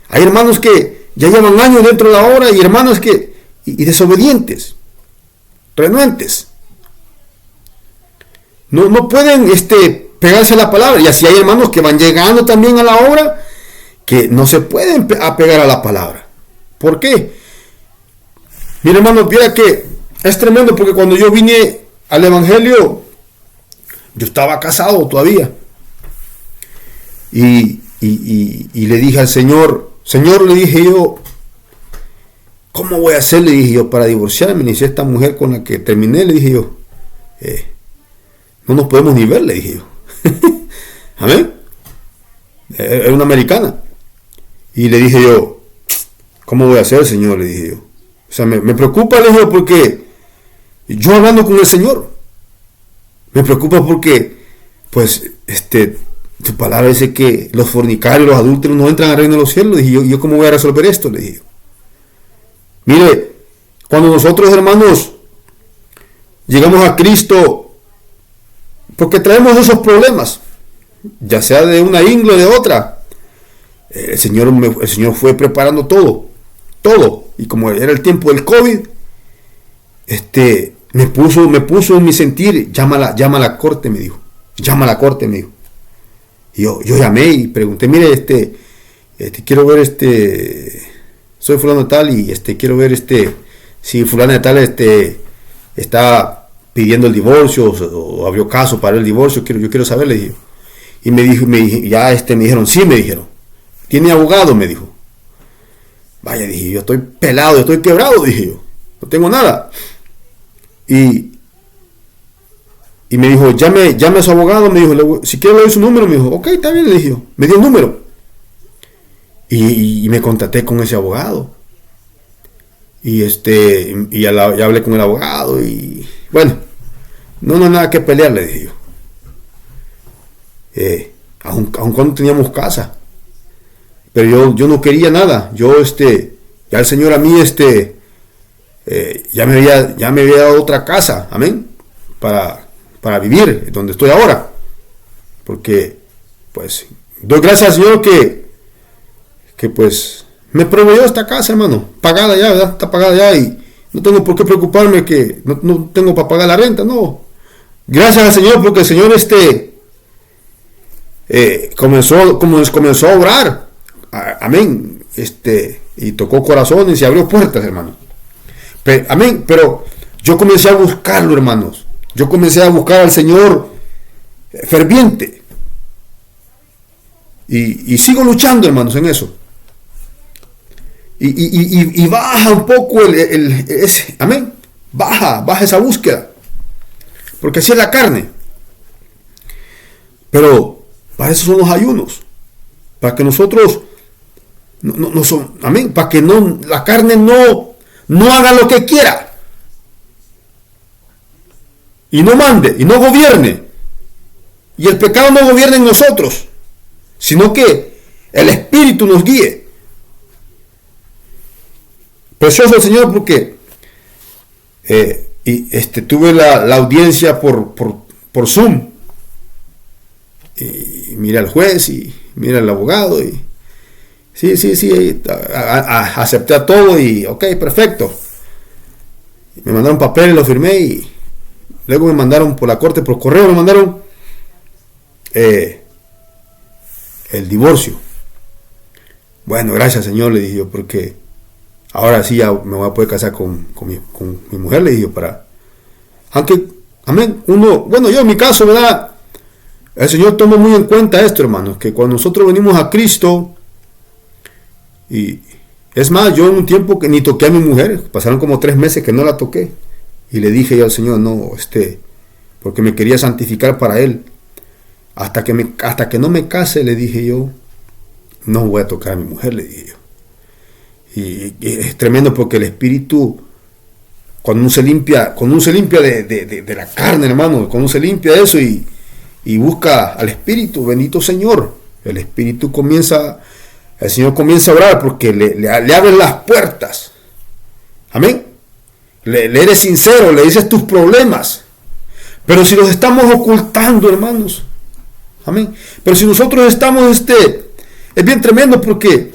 hay hermanos que ya llevan años dentro de la obra y hermanos y desobedientes, renuentes. No pueden pegarse a la palabra. Y así hay hermanos que van llegando también a la obra, que no se pueden apegar a la palabra. ¿Por qué? Mira, hermano, mira que es tremendo, porque cuando yo vine al evangelio, yo estaba casado todavía. Y le dije al Señor, le dije yo, ¿cómo voy a hacer? Le dije yo, para divorciarme. Ni si esta mujer con la que terminé, le dije yo, no nos podemos ni ver, le dije yo. Amén. Era una americana. Y le dije yo, ¿cómo voy a hacer, Señor? Le dije yo. O sea, me preocupa, le dije yo, porque yo hablando con el Señor, me preocupa porque, pues, tu palabra dice que los fornicarios, los adúlteros no entran al reino de los cielos. Le dije yo, ¿cómo voy a resolver esto? Le dije yo. Mire, cuando nosotros, hermanos, llegamos a Cristo, porque traemos esos problemas, ya sea de una índole o de otra, el Señor fue preparando todo, y como era el tiempo del COVID, me puso en mi sentir, llama a la corte, me dijo, y yo llamé y pregunté, mire, quiero ver, soy fulano de tal, y quiero ver, si fulano de tal, está pidiendo el divorcio, o abrió caso para el divorcio, yo quiero saber, le dije. Y me dijeron, sí, me dijeron. ¿Tiene abogado? Me dijo. Vaya, dije yo, estoy pelado, estoy quebrado, dije yo. No tengo nada. Y me dijo, llame a su abogado, me dijo, si quiere le doy su número, me dijo, ok, está bien, le dije yo. Me dio el número. Y me contacté con ese abogado. Y ya hablé con el abogado y bueno, no hay nada que pelear, le dije yo. Aun cuando teníamos casa, pero yo no quería nada. Ya el Señor a mí ya me había dado otra casa, amén, para vivir donde estoy ahora, porque pues doy gracias al Señor que pues me proveyó esta casa, hermano, pagada ya, ¿verdad? Está pagada ya, y no tengo por qué preocuparme que no tengo para pagar la renta, no. Gracias al Señor, porque el Señor comenzó a obrar, amén, y tocó corazones y abrió puertas, hermano. Amén, pero yo comencé a buscarlo, hermanos. Yo comencé a buscar al Señor ferviente. Y sigo luchando, hermanos, en eso. Y baja un poco amén, baja esa búsqueda, porque así es la carne. Pero para eso son los ayunos, para que nosotros no son, amén, para que la carne no haga lo que quiera, y no mande, y no gobierne, y el pecado no gobierne en nosotros, sino que el Espíritu nos guíe. Precioso el Señor, porque tuve la audiencia por Zoom. Y mira al juez y mira al abogado y sí, acepté a todo y ok, perfecto. Me mandaron papeles, lo firmé y luego me mandaron por la corte, por correo me mandaron el divorcio. Bueno, gracias Señor, le dije yo, porque ahora sí ya me voy a poder casar con mi mujer, le dije yo, aunque, amén, yo en mi caso, ¿verdad? El Señor toma muy en cuenta esto, hermanos, que cuando nosotros venimos a Cristo, y es más, yo en un tiempo que ni toqué a mi mujer, pasaron como 3 meses que no la toqué, y le dije yo al Señor, no, porque me quería santificar para Él, hasta que no me case, le dije yo, no voy a tocar a mi mujer, le dije yo. Y es tremendo porque el Espíritu, cuando uno se limpia de la carne, hermano, cuando uno se limpia de eso y busca al Espíritu, bendito Señor, el Señor comienza a orar porque le abren las puertas. Amén. Le eres sincero, le dices tus problemas. Pero si los estamos ocultando, hermanos. Amén. Pero si nosotros estamos, es bien tremendo porque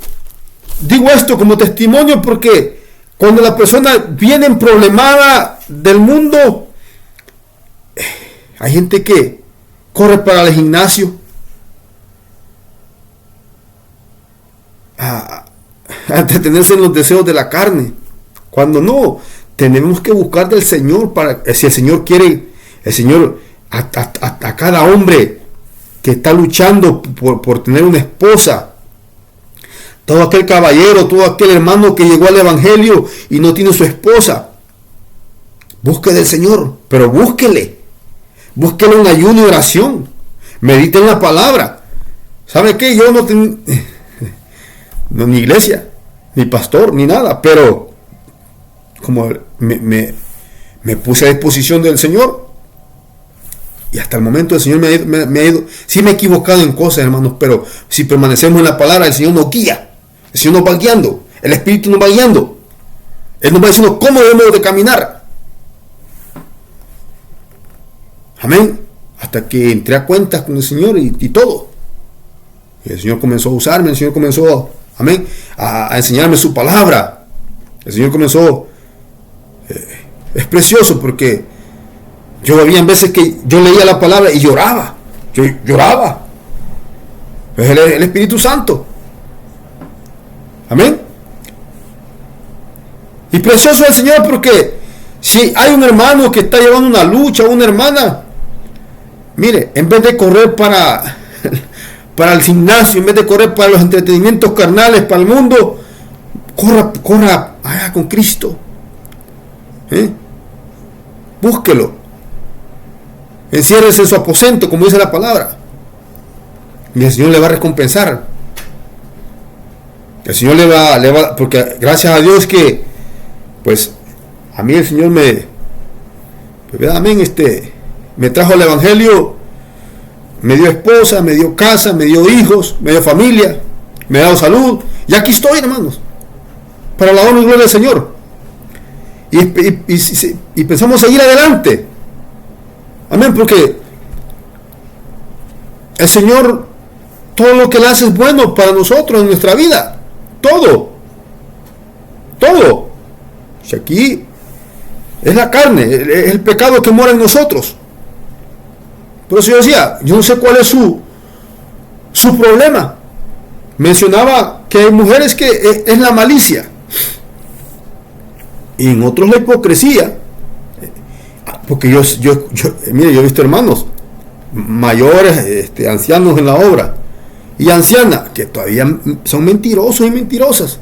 digo esto como testimonio porque cuando la persona viene problemada del mundo, hay gente que corre para el gimnasio a entretenerse en los deseos de la carne, cuando no, tenemos que buscar del Señor si el Señor quiere, el Señor a cada hombre que está luchando por tener una esposa, todo aquel caballero, todo aquel hermano que llegó al Evangelio y no tiene su esposa, busque del Señor, pero búsquele en ayuno y oración, medite en la palabra. ¿Sabe qué? Yo no tengo ni iglesia, ni pastor, ni nada, pero como me puse a disposición del Señor, y hasta el momento el Señor me ha ido, sí me he equivocado en cosas, hermanos, pero si permanecemos en la palabra, el Señor nos guía, el Señor nos va guiando, el Espíritu nos va guiando, Él nos va diciendo cómo debemos de caminar. Amén. Hasta que entré a cuentas con el Señor y todo. Y el Señor comenzó a usarme, el Señor comenzó, amén, a enseñarme su palabra. El Señor comenzó, es precioso porque yo había veces que yo leía la palabra y lloraba. Yo lloraba. Es el Espíritu Santo. Amén. Y precioso es el Señor porque si hay un hermano que está llevando una lucha, una hermana, mire, en vez de correr para el gimnasio, en vez de correr para los entretenimientos carnales, para el mundo, corra allá con Cristo. Búsquelo. Enciérrese en su aposento, como dice la palabra. Y el Señor le va a recompensar. El Señor le va, porque gracias a Dios que, pues, a mí el Señor amén, me trajo el Evangelio, me dio esposa, me dio casa, me dio hijos, me dio familia, me ha dado salud, y aquí estoy, hermanos, para la honra y gloria del Señor. Y pensamos seguir adelante. Amén, porque el Señor, todo lo que Él hace es bueno para nosotros en nuestra vida. Todo. Si aquí es la carne, es el pecado que mora en nosotros. Por eso yo decía, yo no sé cuál es su problema. Mencionaba que hay mujeres que es la malicia. Y en otros la hipocresía. Porque mire, yo he visto hermanos mayores, ancianos en la obra, y ancianas que todavía son mentirosos y mentirosas.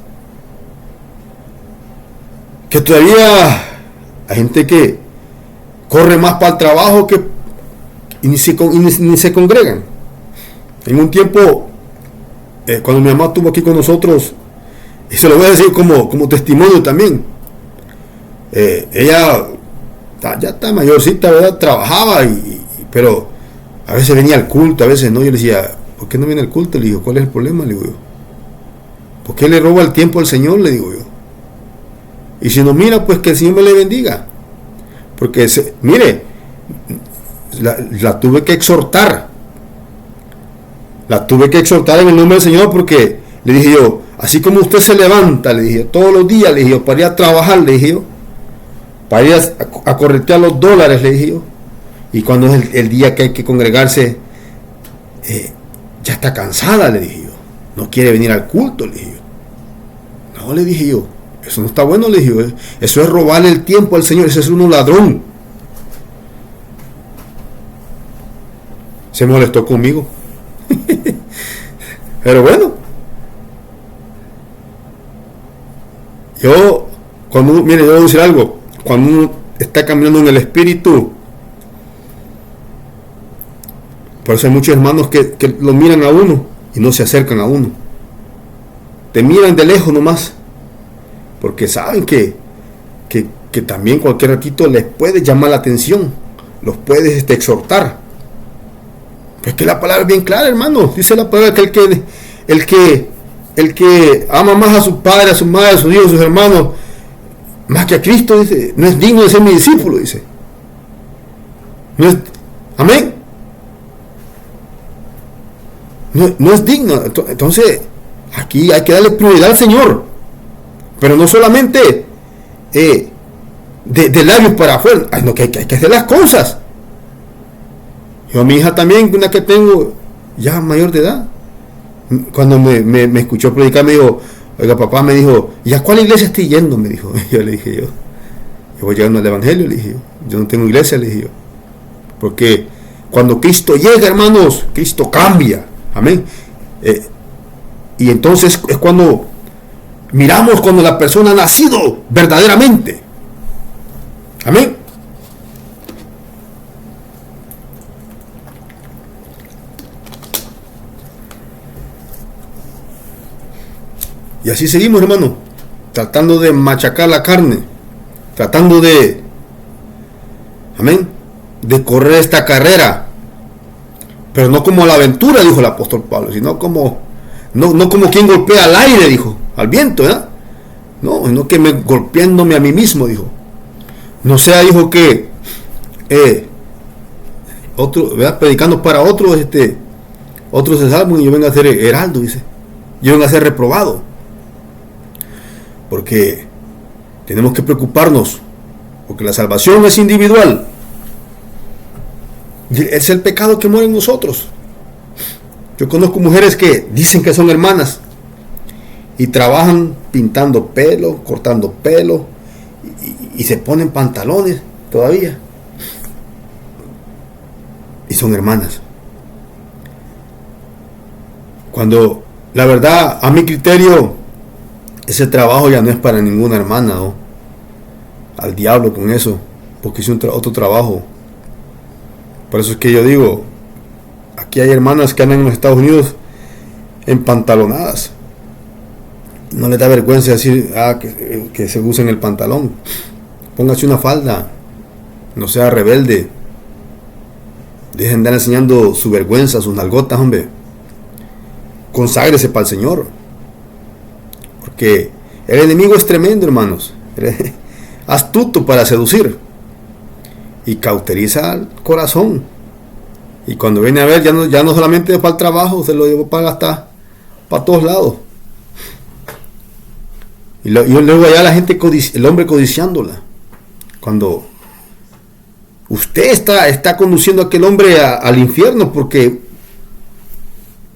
Que todavía hay gente que corre más para el trabajo y ni se congregan. En un tiempo, cuando mi mamá estuvo aquí con nosotros, y se lo voy a decir como testimonio también, ella ya está mayorcita, ¿verdad? Trabajaba, pero a veces venía al culto, a veces no. Yo le decía, ¿por qué no viene al culto? Le digo, ¿cuál es el problema? Le digo yo, ¿por qué le roba el tiempo al Señor? Le digo yo. Y si no mira, pues que el Señor me le bendiga. Porque, mire, la tuve que exhortar. La tuve que exhortar en el nombre del Señor, porque le dije yo, así como usted se levanta, le dije, todos los días, le dije yo, para ir a trabajar, le dije yo, para ir a corretear los dólares, le dije yo, y cuando es el día que hay que congregarse, ya está cansada, le dije yo, no quiere venir al culto, le dije yo. No, le dije yo, eso no está bueno, le dije yo, eso es robarle el tiempo al Señor, eso es un ladrón. Se molestó conmigo. Pero bueno, mire, yo voy a decir algo, cuando uno está caminando en el Espíritu, por eso hay muchos hermanos que lo miran a uno y no se acercan a uno, te miran de lejos nomás, porque saben que también cualquier ratito les puede llamar la atención, los puedes exhortar. Es que la palabra es bien clara, hermano. Dice la palabra que el que ama más a su padre, a su madre, a sus hijos, a sus hermanos, más que a Cristo, dice, no es digno de ser mi discípulo, dice. Amén. No es digno. Entonces, aquí hay que darle prioridad al Señor. Pero no solamente de labios para afuera, no, que hay que hacer las cosas. Yo a mi hija también, una que tengo ya mayor de edad, cuando me escuchó predicar, me dijo, oiga, papá, me dijo, ¿y a cuál iglesia estoy yendo? Me dijo. Yo le dije yo voy llegando al Evangelio, le dije yo no tengo iglesia, le dije yo. Porque cuando Cristo llega, hermanos, Cristo cambia. Amén. Y entonces es cuando miramos cuando la persona ha nacido verdaderamente. Amén. Y así seguimos, hermano, tratando de machacar la carne, tratando de, amén, de correr esta carrera, pero no como la aventura, dijo el apóstol Pablo, sino como, no como quien golpea al aire, dijo, al viento, ¿verdad? No que golpeándome a mí mismo, dijo. No sea, dijo, que otro, ¿verdad? Predicando para otros, otros se salvan y yo vengo a ser heraldo, dice, yo vengo a ser reprobado. Porque tenemos que preocuparnos, porque la salvación es individual. Es el pecado que muere en nosotros. Yo conozco mujeres que dicen que son hermanas y trabajan pintando pelo, cortando pelo y se ponen pantalones todavía. Y son hermanas. Cuando la verdad, a mi criterio, ese trabajo ya no es para ninguna hermana, ¿no? Al diablo con eso, porque hice otro trabajo. Por eso es que yo digo, aquí hay hermanas que andan en los Estados Unidos empantalonadas. No les da vergüenza decir que se usen el pantalón. Póngase una falda, no sea rebelde. Dejen de andar enseñando su vergüenza, sus nalgotas, hombre. Conságrese para el Señor. Porque el enemigo es tremendo, hermanos. Astuto para seducir. Y cauteriza al corazón. Y cuando viene a ver, ya no solamente para el trabajo, se lo llevó para todos lados. Y luego allá la gente, el hombre codiciándola. Cuando usted está conduciendo a aquel hombre al infierno, porque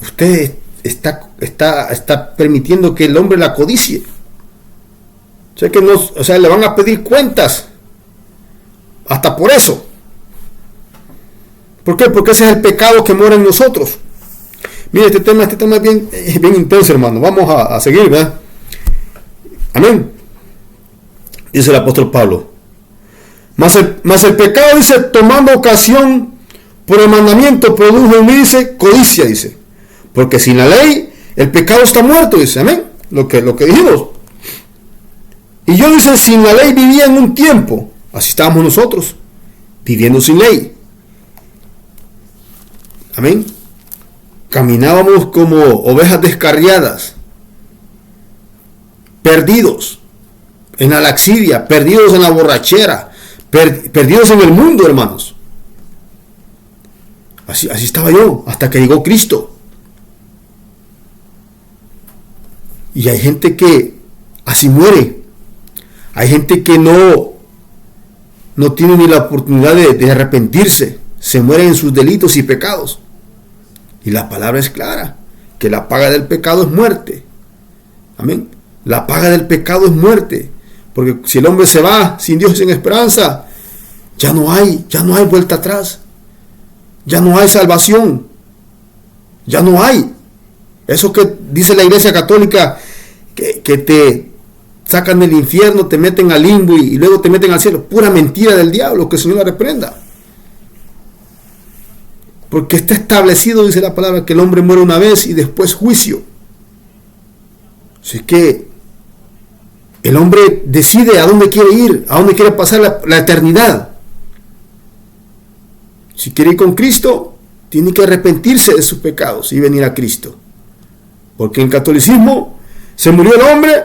usted está permitiendo que el hombre la codicie. O sea, le van a pedir cuentas hasta por eso. ¿Por qué? Porque ese es el pecado que mora en nosotros. Mire, este tema es bien intenso, hermano. Vamos a seguir, ¿verdad? Amén. Dice el apóstol Pablo, mas el pecado, dice, tomando ocasión por el mandamiento, produjo en mí, dice, codicia, dice. Porque sin la ley, el pecado está muerto, dice, amén. Lo que dijimos. Y yo, dice, sin la ley vivía en un tiempo. Así estábamos nosotros, viviendo sin ley. Amén. Caminábamos como ovejas descarriadas, perdidos en la laxidia, perdidos en la borrachera, perdidos en el mundo, hermanos. Así estaba yo, hasta que llegó Cristo. Y hay gente que así muere. Hay gente que no tiene ni la oportunidad de arrepentirse. Se mueren en sus delitos y pecados. Y la palabra es clara, que la paga del pecado es muerte. Amén. La paga del pecado es muerte. Porque si el hombre se va sin Dios y sin esperanza, ya no hay vuelta atrás. Ya no hay salvación. Ya no hay. Eso que dice la Iglesia Católica, que te sacan del infierno, te meten al limbo y luego te meten al cielo. Pura mentira del diablo, que el Señor la reprenda. Porque está establecido, dice la palabra, que el hombre muere una vez y después juicio. Así que el hombre decide a dónde quiere ir, a dónde quiere pasar la eternidad. Si quiere ir con Cristo, tiene que arrepentirse de sus pecados y venir a Cristo. Porque en el catolicismo se murió el hombre,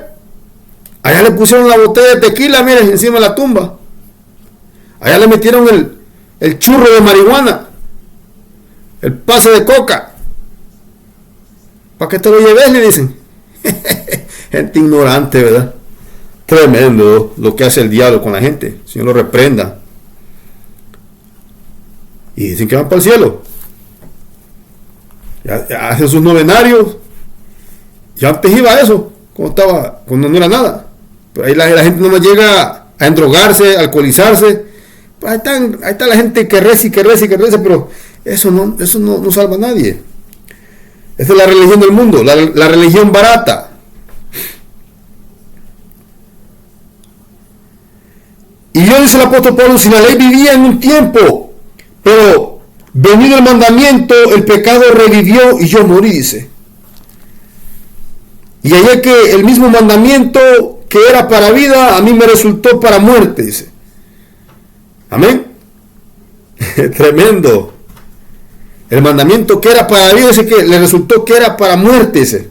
allá le pusieron la botella de tequila, miren, encima de la tumba. Allá le metieron el churro de marihuana, el pase de coca. ¿Para qué te lo lleves? Le dicen. Gente ignorante, ¿verdad? Tremendo lo que hace el diablo con la gente. El Señor lo reprenda. Y dicen que van para el cielo. Ya hacen sus novenarios. Ya antes iba eso, cuando no era nada. Pero ahí la gente no más llega a endrogarse, a alcoholizarse. Pues ahí está la gente que reza, pero eso no salva a nadie. Esa es la religión del mundo, la religión barata. Y yo, dice el apóstol Pablo, si la ley vivía en un tiempo, pero venido el mandamiento, el pecado revivió y yo morí, dice. Y allá que el mismo mandamiento que era para vida, a mí me resultó para muerte, dice. Amén. Tremendo. El mandamiento que era para vida, dice que le resultó que era para muerte, dice.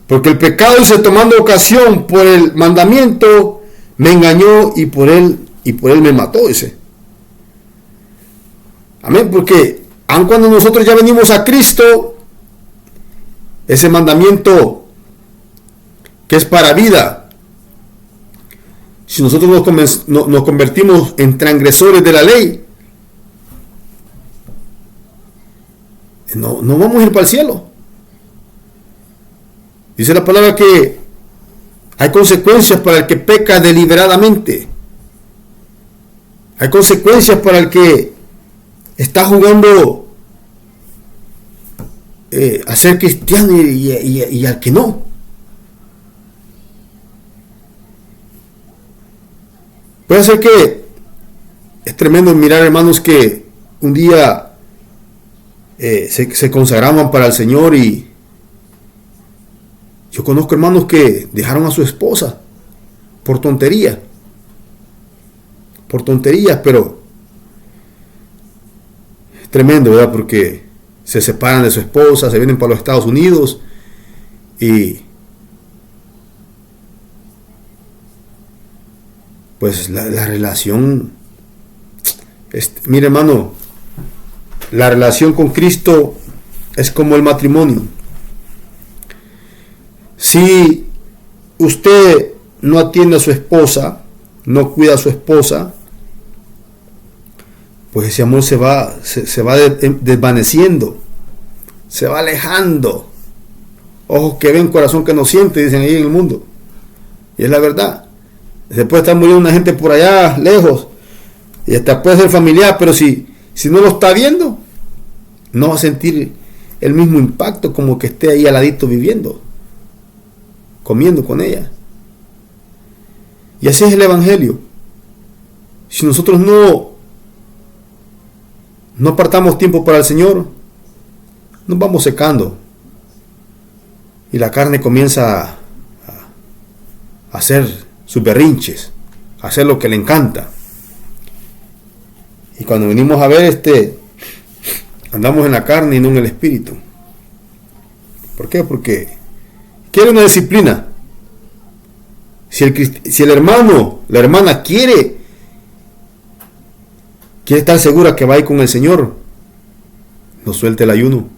Porque el pecado, dice, tomando ocasión por el mandamiento, me engañó y por él me mató, dice. Amén, porque aun cuando nosotros ya venimos a Cristo, ese mandamiento que es para vida, si nosotros nos convertimos en transgresores de la ley, no vamos a ir para el cielo. Dice la palabra que hay consecuencias para el que peca deliberadamente. Hay consecuencias para el que está jugando a ser cristiano y al que no. Puede ser que es tremendo mirar, hermanos, que un día se consagraban para el Señor, y yo conozco hermanos que dejaron a su esposa por tonterías, pero es tremendo, ¿verdad? Porque se separan de su esposa, se vienen para los Estados Unidos y pues la relación, mire hermano, la relación con Cristo es como el matrimonio. Si usted no atiende a su esposa, no cuida a su esposa, pues ese amor se va desvaneciendo, se va alejando. Ojos que ven, corazón que no siente, dicen ahí en el mundo. Y es la verdad. Se puede estar muriendo una gente por allá, lejos, y hasta puede ser familiar, pero si no lo está viendo, no va a sentir el mismo impacto como que esté ahí al ladito viviendo, comiendo con ella. Y así es el evangelio. Si nosotros no apartamos tiempo para el Señor, nos vamos secando y la carne comienza a hacer sus berrinches, a hacer lo que le encanta. Y cuando venimos a ver, andamos en la carne y no en el espíritu. ¿Por qué? Porque quiere una disciplina. Si el hermano, la hermana quiere ¿Quiere estar segura que va a ir con el Señor? No suelte el ayuno.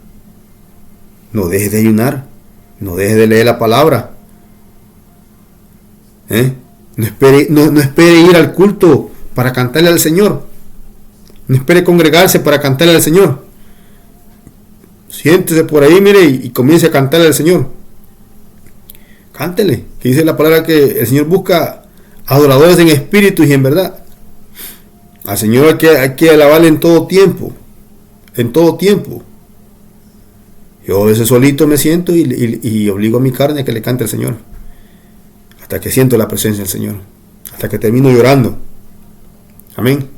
No deje de ayunar. No deje de leer la palabra. No espere ir al culto para cantarle al Señor. No espere congregarse para cantarle al Señor. Siéntese por ahí, mire, y comience a cantarle al Señor. Cántele, que dice la palabra que el Señor busca adoradores en espíritu y en verdad. Al Señor hay que alabarle en todo tiempo. En todo tiempo. Yo a veces solito me siento y obligo a mi carne a que le cante al Señor. Hasta que siento la presencia del Señor. Hasta que termino llorando. Amén.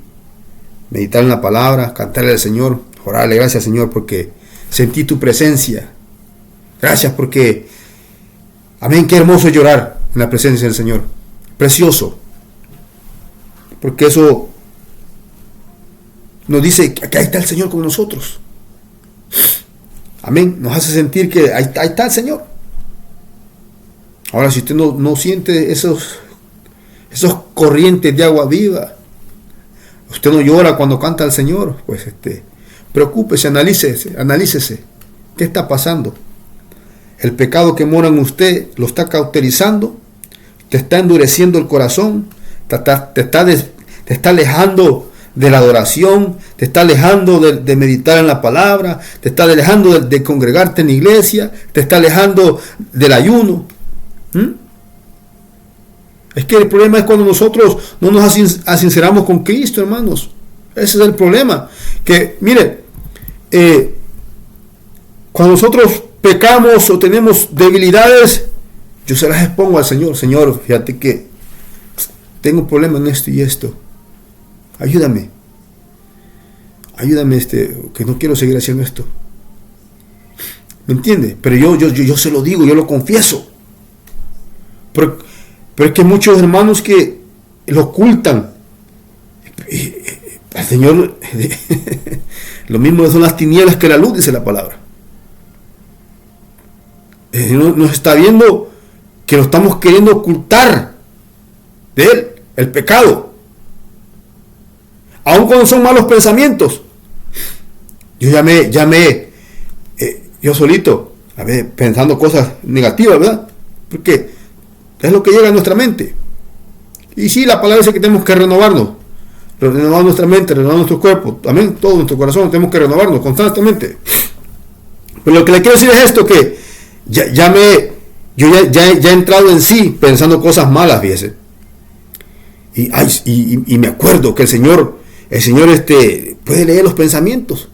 Meditar en la palabra, cantarle al Señor, orarle, gracias Señor porque sentí tu presencia. Gracias porque, amén, qué hermoso es llorar en la presencia del Señor. Precioso. Porque eso nos dice que ahí está el Señor con nosotros. Amén. Nos hace sentir que ahí está el Señor. Ahora, si usted no siente esos corrientes de agua viva, usted no llora cuando canta al Señor, pues preocúpese, analícese. ¿Qué está pasando? El pecado que mora en usted lo está cauterizando, te está endureciendo el corazón, te está alejando de la adoración, te está alejando de meditar en la palabra, te está alejando de congregarte en la iglesia, te está alejando del ayuno. Es que el problema es cuando nosotros no nos asinceramos con Cristo, hermanos. Ese es el problema. Que, mire, cuando nosotros pecamos o tenemos debilidades, yo se las expongo al Señor. Señor, fíjate que tengo un problema en esto y esto. Ayúdame, que no quiero seguir haciendo esto. ¿Me entiende? Pero yo se lo digo, yo lo confieso. Pero es que muchos hermanos que lo ocultan. El Señor, lo mismo son las tinieblas que la luz, dice la palabra. El Señor nos está viendo que lo estamos queriendo ocultar de Él, el pecado. Aun cuando son malos pensamientos. Yo yo solito, pensando cosas negativas, ¿verdad? Porque es lo que llega a nuestra mente. Y sí, la palabra dice que tenemos que renovar nuestra mente, renovar nuestro cuerpo, también todo nuestro corazón, tenemos que renovarnos constantemente. Pero lo que le quiero decir es esto, que yo ya he entrado en sí pensando cosas malas, fíjese. Y me acuerdo que el Señor puede leer los pensamientos.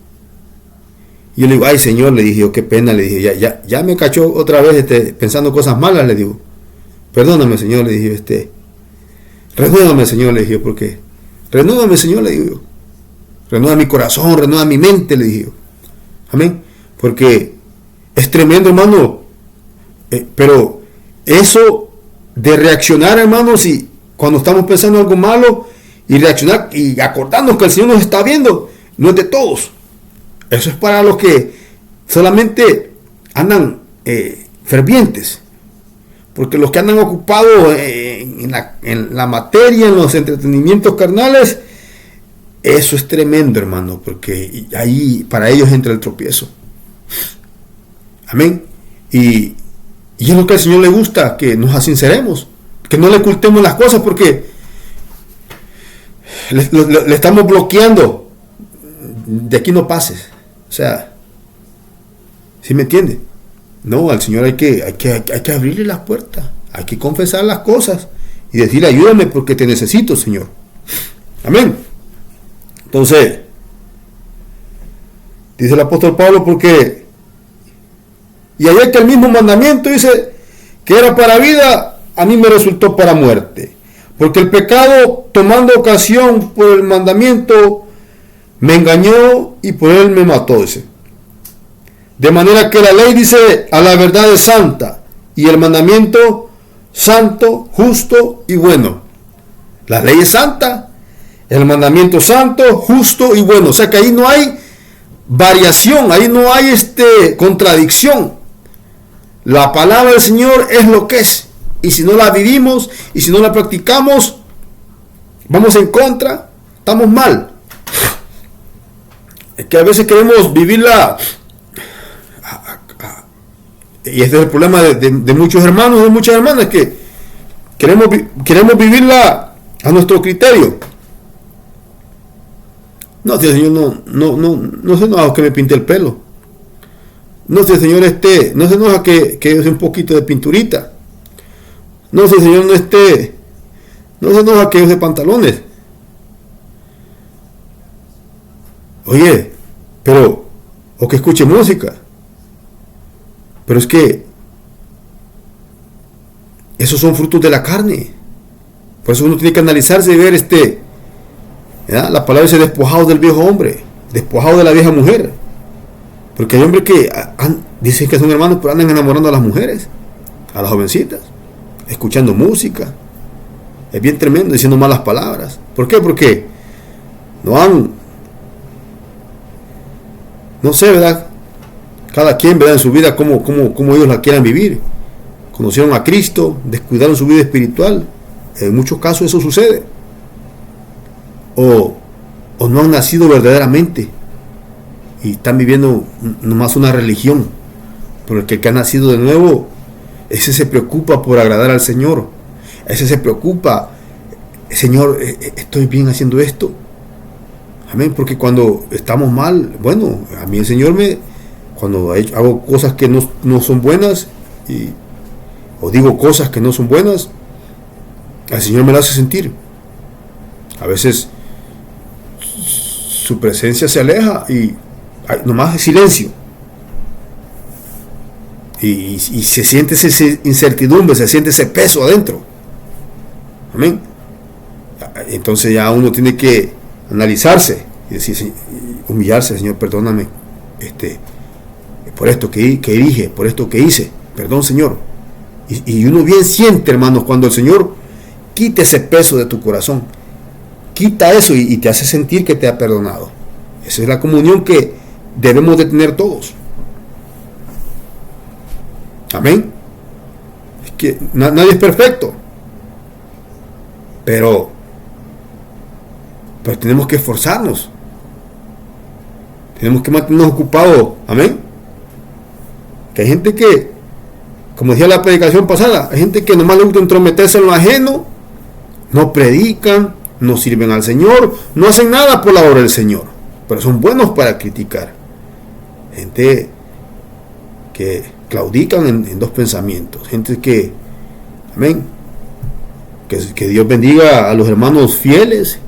Y yo le digo, ay Señor, le dije yo, qué pena, le dije, ya me cachó otra vez pensando cosas malas, le digo. Perdóname, Señor, le dije, renuévame, Señor, le dije, porque renuévame, Señor, le digo yo. Renueva mi corazón, renueva mi mente, le dije yo. Amén. Porque es tremendo, hermano. Pero eso de reaccionar, hermanos, y cuando estamos pensando algo malo y reaccionar y acordarnos que el Señor nos está viendo, no es de todos. Eso es para los que solamente andan fervientes. Porque los que andan ocupados en la materia, en los entretenimientos carnales, eso es tremendo, hermano, porque ahí para ellos entra el tropiezo. Amén. Y es lo que al Señor le gusta, que nos sinceremos, que no le ocultemos las cosas, porque le estamos bloqueando. De aquí no pases. O sea, ¿sí me entiende? No, al Señor hay que abrirle las puertas, hay que confesar las cosas y decirle, ayúdame porque te necesito, Señor. Amén. Entonces, dice el apóstol Pablo, porque y allá que el mismo mandamiento dice que era para vida, a mí me resultó para muerte, porque el pecado, tomando ocasión por el mandamiento, me engañó y por él me mató, dice. De manera que la ley dice, a la verdad es santa, y el mandamiento santo, justo y bueno. La ley es santa, el mandamiento santo, justo y bueno. O sea que ahí no hay variación, ahí no hay contradicción. La palabra del Señor es lo que es. Y si no la vivimos, y si no la practicamos, vamos en contra, estamos mal. Es que a veces queremos vivirla, y este es el problema de muchos hermanos, de muchas hermanas, que queremos vivirla a nuestro criterio. No, si el Señor no se enoja que me pinte el pelo. No, si el Señor no se enoja que use un poquito de pinturita. No, si el Señor no se enoja que use pantalones. Oye, o que escuche música. Pero es que esos son frutos de la carne. Por eso uno tiene que analizarse y ver ¿ya? La palabra dice despojado del viejo hombre, despojado de la vieja mujer. Porque hay hombres que dicen que son hermanos, pero andan enamorando a las mujeres, a las jovencitas, escuchando música. Es bien tremendo, diciendo malas palabras. ¿Por qué? Porque no sé, ¿verdad? Cada quien, ¿verdad? En su vida, cómo ellos la quieran vivir. Conocieron a Cristo, descuidaron su vida espiritual. En muchos casos eso sucede. O no han nacido verdaderamente y están viviendo nomás una religión. Pero el que ha nacido de nuevo, ese se preocupa por agradar al Señor. Ese se preocupa, Señor, ¿estoy bien haciendo esto? Amén, porque cuando estamos mal, bueno, a mí el Señor cuando hago cosas que no son buenas, o digo cosas que no son buenas, el Señor me lo hace sentir. A veces su presencia se aleja y nomás es silencio. Y se siente esa incertidumbre, se siente ese peso adentro. Amén. Entonces ya uno tiene que analizarse y decir, humillarse, Señor, perdóname por esto que dije, por esto que hice, perdón, Señor. Y uno bien siente, hermanos, cuando el Señor quita ese peso de tu corazón, quita eso y te hace sentir que te ha perdonado. Esa es la comunión que debemos de tener todos. Amén. Es que nadie es perfecto, pero tenemos que esforzarnos, tenemos que mantenernos ocupados. Amén. Que hay gente que, como decía la predicación pasada, hay gente que nomás le gusta entrometerse en lo ajeno, no predican, no sirven al Señor, no hacen nada por la obra del Señor, pero son buenos para criticar. Gente que claudican en dos pensamientos, gente que, amén, que Dios bendiga a los hermanos fieles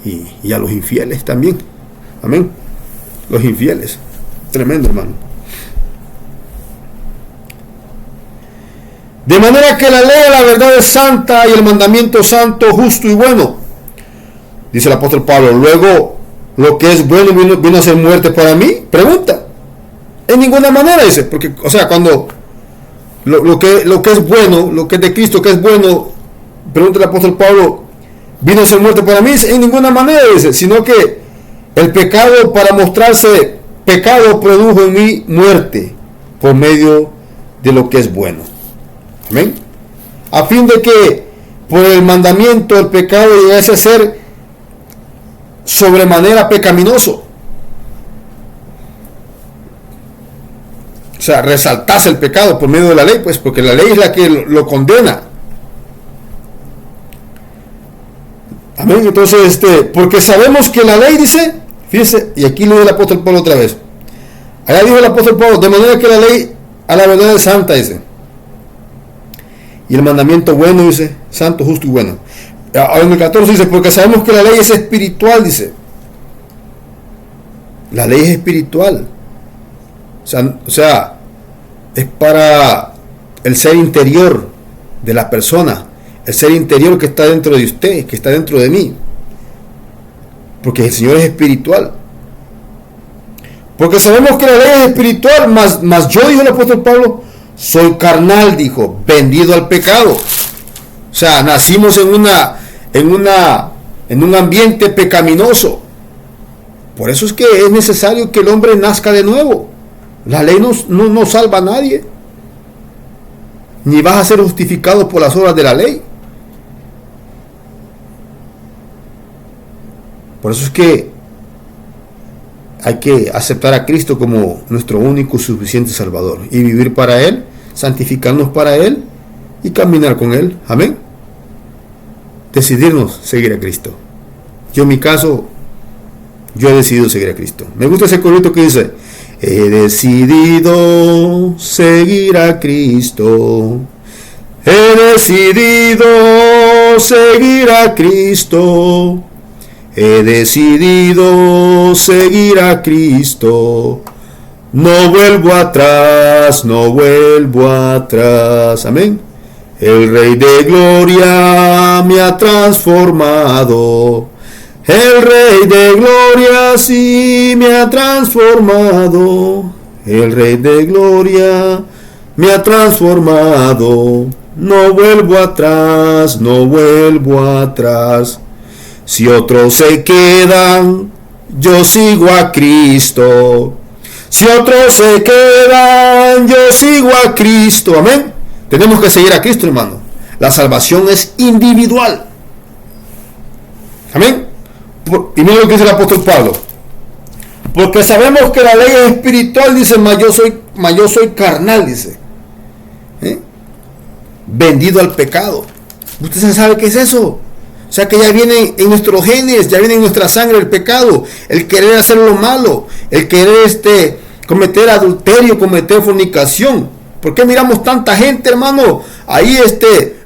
y a los infieles también, amén, los infieles, tremendo, hermano. De manera que la ley de la verdad es santa y el mandamiento santo, justo y bueno. Dice el apóstol Pablo, luego lo que es bueno vino a ser muerte para mí. Pregunta. En ninguna manera, dice, porque, o sea, cuando lo que es bueno, lo que es de Cristo que es bueno, pregunta el apóstol Pablo, vino a ser muerte para mí. En ninguna manera, dice, sino que el pecado, para mostrarse pecado, produjo en mí muerte por medio de lo que es bueno. Amén. A fin de que por el mandamiento el pecado llegase a ser sobremanera pecaminoso. O sea, resaltase el pecado por medio de la ley, pues, porque la ley es la que lo condena. Amén. Entonces, porque sabemos que la ley dice, fíjese, y aquí lo dice el apóstol Pablo otra vez. Allá dijo el apóstol Pablo, de manera que la ley a la verdad es santa, dice. Y el mandamiento bueno, dice, santo, justo y bueno. Ahora en el 14 dice, porque sabemos que la ley es espiritual, dice. La ley es espiritual. O sea, es para el ser interior de la persona, el ser interior que está dentro de usted, que está dentro de mí. Porque el Señor es espiritual. Porque sabemos que la ley es espiritual, mas yo, dijo el apóstol Pablo, soy carnal, dijo, vendido al pecado. O sea, nacimos en un ambiente pecaminoso. Por eso es que es necesario que el hombre nazca de nuevo. La ley no salva a nadie, ni vas a ser justificado por las obras de la ley. Por eso es que hay que aceptar a Cristo como nuestro único y suficiente Salvador y vivir para Él, santificarnos para Él y caminar con Él. Amén. Decidirnos seguir a Cristo. Yo en mi caso, yo he decidido seguir a Cristo. Me gusta ese corito que dice: he decidido seguir a Cristo. He decidido seguir a Cristo. He decidido seguir a Cristo. No vuelvo atrás, no vuelvo atrás. Amén. El Rey de Gloria me ha transformado. El Rey de Gloria sí me ha transformado. El Rey de Gloria me ha transformado. No vuelvo atrás, no vuelvo atrás. Si otros se quedan, yo sigo a Cristo. Si otros se quedan, yo sigo a Cristo. Amén. Tenemos que seguir a Cristo, hermano. La salvación es individual. Amén. Y mira lo que dice el apóstol Pablo. Porque sabemos que la ley es espiritual, dice, mas yo soy carnal, dice. Vendido al pecado. ¿Usted sabe qué es eso? O sea que ya viene en nuestros genes, ya viene en nuestra sangre el pecado, el querer hacer lo malo, el querer cometer adulterio, cometer fornicación. ¿Por qué miramos tanta gente, hermano? Ahí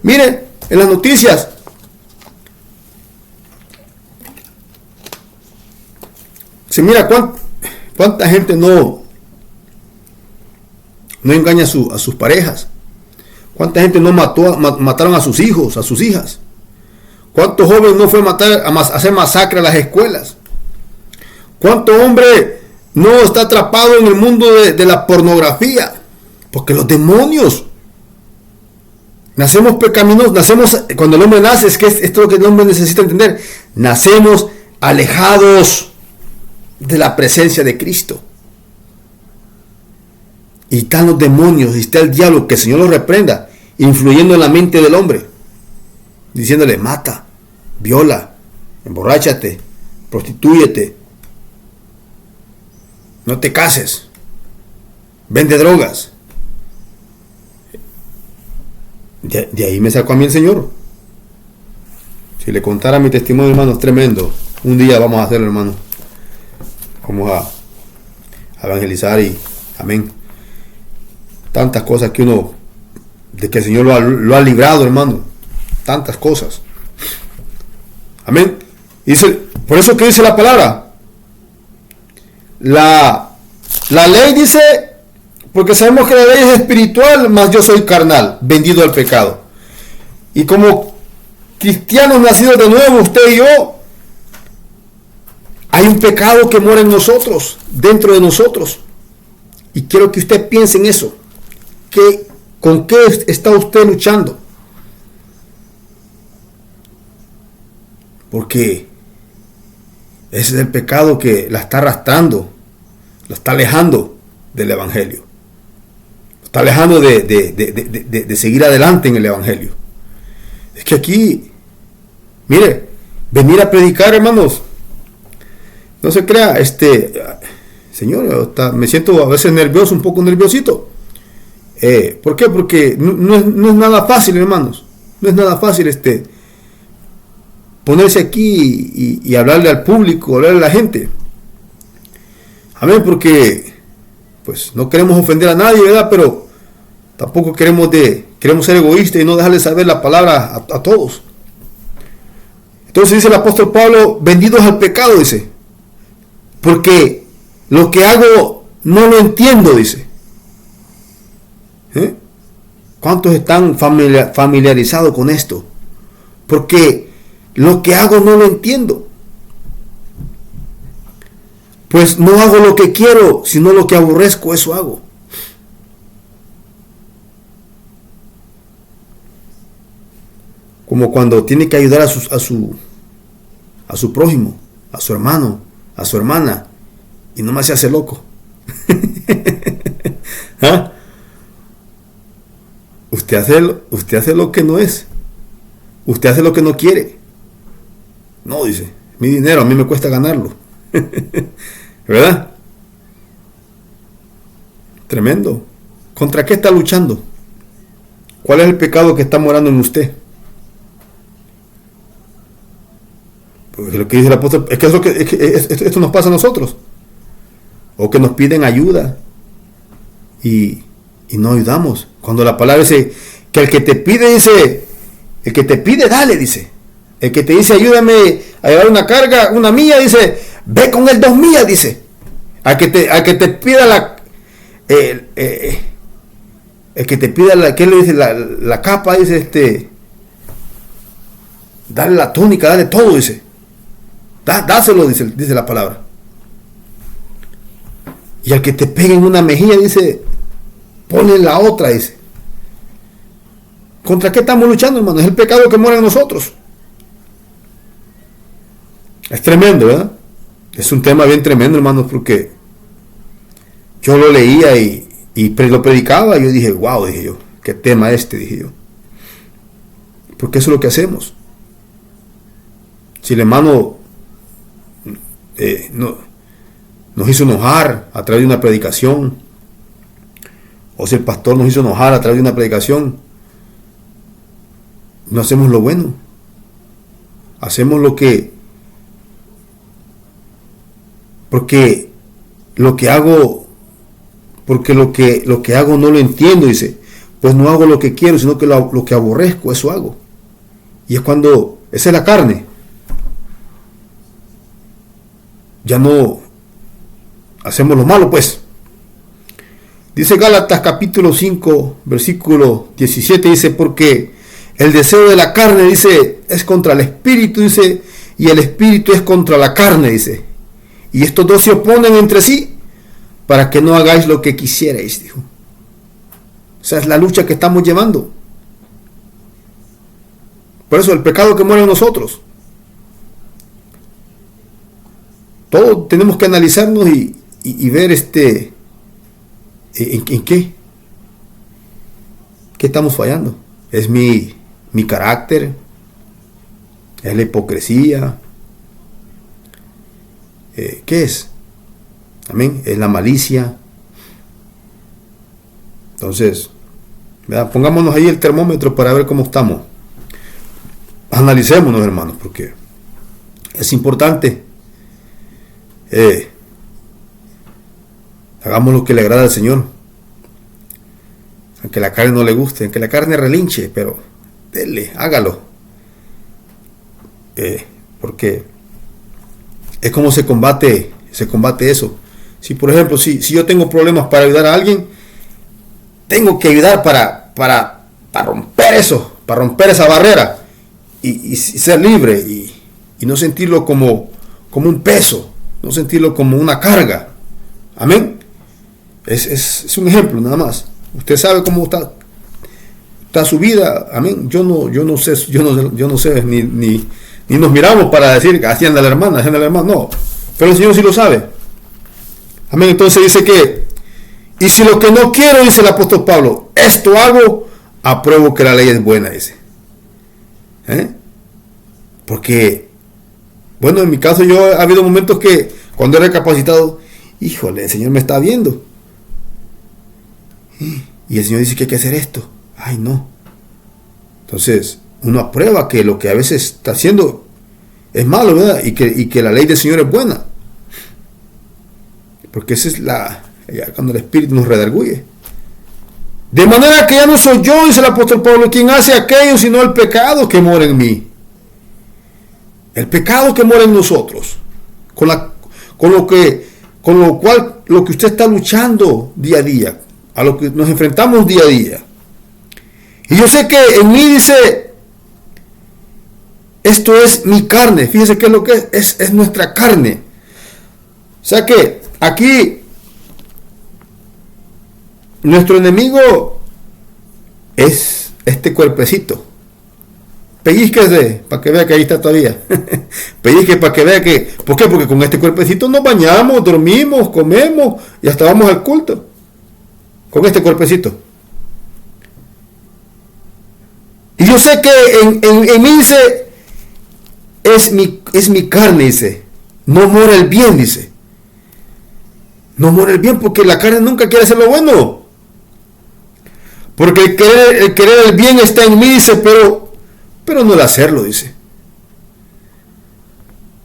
miren, en las noticias. Se mira cuánta gente no engaña a sus parejas. Cuánta gente no mataron a sus hijos, a sus hijas. ¿Cuántos jóvenes no fue a hacer masacre a las escuelas? ¿Cuánto hombre no está atrapado en el mundo de la pornografía? Porque los demonios, nacemos pecaminosos, cuando el hombre nace, es que esto es lo que el hombre necesita entender, nacemos alejados de la presencia de Cristo. Y están los demonios, y está el diablo, que el Señor los reprenda, influyendo en la mente del hombre, diciéndole: mata, viola, emborráchate, prostitúyete, no te cases, vende drogas. De ahí me sacó a mí el Señor. Si le contara mi testimonio, hermano, es tremendo. Un día vamos a hacerlo, hermano. Vamos a evangelizar y amén. Tantas cosas que de que el Señor lo ha librado, hermano. Tantas cosas. Amén. Por eso que dice la palabra. La ley dice, porque sabemos que la ley es espiritual, mas yo soy carnal, vendido al pecado. Y como cristianos nacidos de nuevo, usted y yo, hay un pecado que mora en nosotros, dentro de nosotros. Y quiero que usted piense en eso. ¿Con qué está usted luchando? Porque ese es el pecado que la está arrastrando, lo está alejando del Evangelio. Lo está alejando de seguir adelante en el Evangelio. Es que aquí, mire, venir a predicar, hermanos, no se crea, Señor, me siento a veces nervioso, un poco nerviosito. ¿Por qué? Porque no es nada fácil, hermanos. No es nada fácil ponerse aquí y hablarle al público, hablarle a la gente. Amén, porque pues no queremos ofender a nadie, ¿verdad? Pero tampoco queremos ser egoístas y no dejarle saber la palabra a todos. Entonces dice el apóstol Pablo: vendidos al pecado, dice. Porque lo que hago no lo entiendo, dice. ¿Cuántos están familiarizados con esto? Porque lo que hago no lo entiendo. Pues no hago lo que quiero, sino lo que aborrezco, eso hago. Como cuando tiene que ayudar a su prójimo, a su hermano, a su hermana, y nomás se hace loco. ¿Ah? Usted hace lo que no es. Usted hace lo que no quiere. No, dice, mi dinero a mí me cuesta ganarlo. ¿Verdad? Tremendo. ¿Contra qué está luchando? ¿Cuál es el pecado que está morando en usted? Pues lo que dice el apóstol, es que esto nos pasa a nosotros. O que nos piden ayuda y no ayudamos. Cuando la palabra dice que el que te pide, dice, el que te pide, dale, dice. El que te dice, ayúdame a llevar una carga, una milla, dice, ve con él 2 millas, dice. Al que te pida el que te pida ¿qué le dice? La capa, dice, dale la túnica, dale todo, dice. Dáselo, dice la palabra. Y al que te pegue en una mejilla, dice, ponle la otra, dice. ¿Contra qué estamos luchando, hermano? Es el pecado que mora en nosotros. Es tremendo, ¿verdad? Es un tema bien tremendo, hermanos, porque yo lo leía y lo predicaba, y yo dije, wow, dije yo, qué tema dije yo. Porque eso es lo que hacemos. Si el hermano nos hizo enojar a través de una predicación, o si el pastor nos hizo enojar a través de una predicación, no hacemos lo bueno. Hacemos porque lo que hago no lo entiendo, dice, pues no hago lo que quiero, sino que lo que aborrezco, eso hago. Y es cuando, esa es la carne. Ya no hacemos lo malo, pues. Dice Gálatas capítulo 5, versículo 17, dice, porque el deseo de la carne, dice, es contra el espíritu, dice, y el espíritu es contra la carne, dice. Y estos dos se oponen entre sí para que no hagáis lo que quisierais, dijo. Esa es la lucha que estamos llevando. Por eso el pecado que muere en nosotros. Todos tenemos que analizarnos y ver en qué estamos fallando. Es mi carácter, es la hipocresía, ¿qué es? Amén, es la malicia. Entonces, ¿verdad? Pongámonos ahí el termómetro para ver cómo estamos. Analicémonos, hermanos, porque es importante. Hagamos lo que le agrada al Señor, aunque la carne no le guste, aunque la carne relinche, pero dele, hágalo, porque es como se combate eso. Si por ejemplo, si yo tengo problemas para ayudar a alguien, tengo que ayudar para romper eso, para romper esa barrera y ser libre y no sentirlo como un peso, no sentirlo como una carga. Amén. Es un ejemplo nada más. Usted sabe cómo está su vida. Amén. Yo no sé ni nos miramos para decir que hacían a la hermana, no. Pero el Señor sí lo sabe. Amén. Entonces dice que, y si lo que no quiero, dice el apóstol Pablo, esto hago, apruebo que la ley es buena, dice. Porque, bueno, en mi caso ha habido momentos que cuando he recapacitado, híjole, el Señor me está viendo. Y el Señor dice que hay que hacer esto. Ay, no. Entonces, uno aprueba que lo que a veces está haciendo es malo, ¿verdad? Y que la ley del Señor es buena. Porque esa es cuando el Espíritu nos redarguye. De manera que ya no soy yo, dice el apóstol Pablo, quien hace aquello, sino el pecado que mora en mí. El pecado que mora en nosotros. Con lo cual lo que usted está luchando día a día, a lo que nos enfrentamos día a día. Y yo sé que en mí, dice, esto es mi carne. Fíjese qué es lo que es nuestra carne. O sea que aquí nuestro enemigo es este cuerpecito. Pellizquese para que vea que ahí está todavía. Pellizque para que vea que. ¿Por qué? Porque con este cuerpecito nos bañamos, dormimos, comemos y hasta vamos al culto. Con este cuerpecito. Y yo sé que en mí, dice, es mi carne, dice. No mora el bien, dice. no muere el bien, porque la carne nunca quiere hacer lo bueno. Porque el querer el bien está en mí, dice, pero no el hacerlo, dice.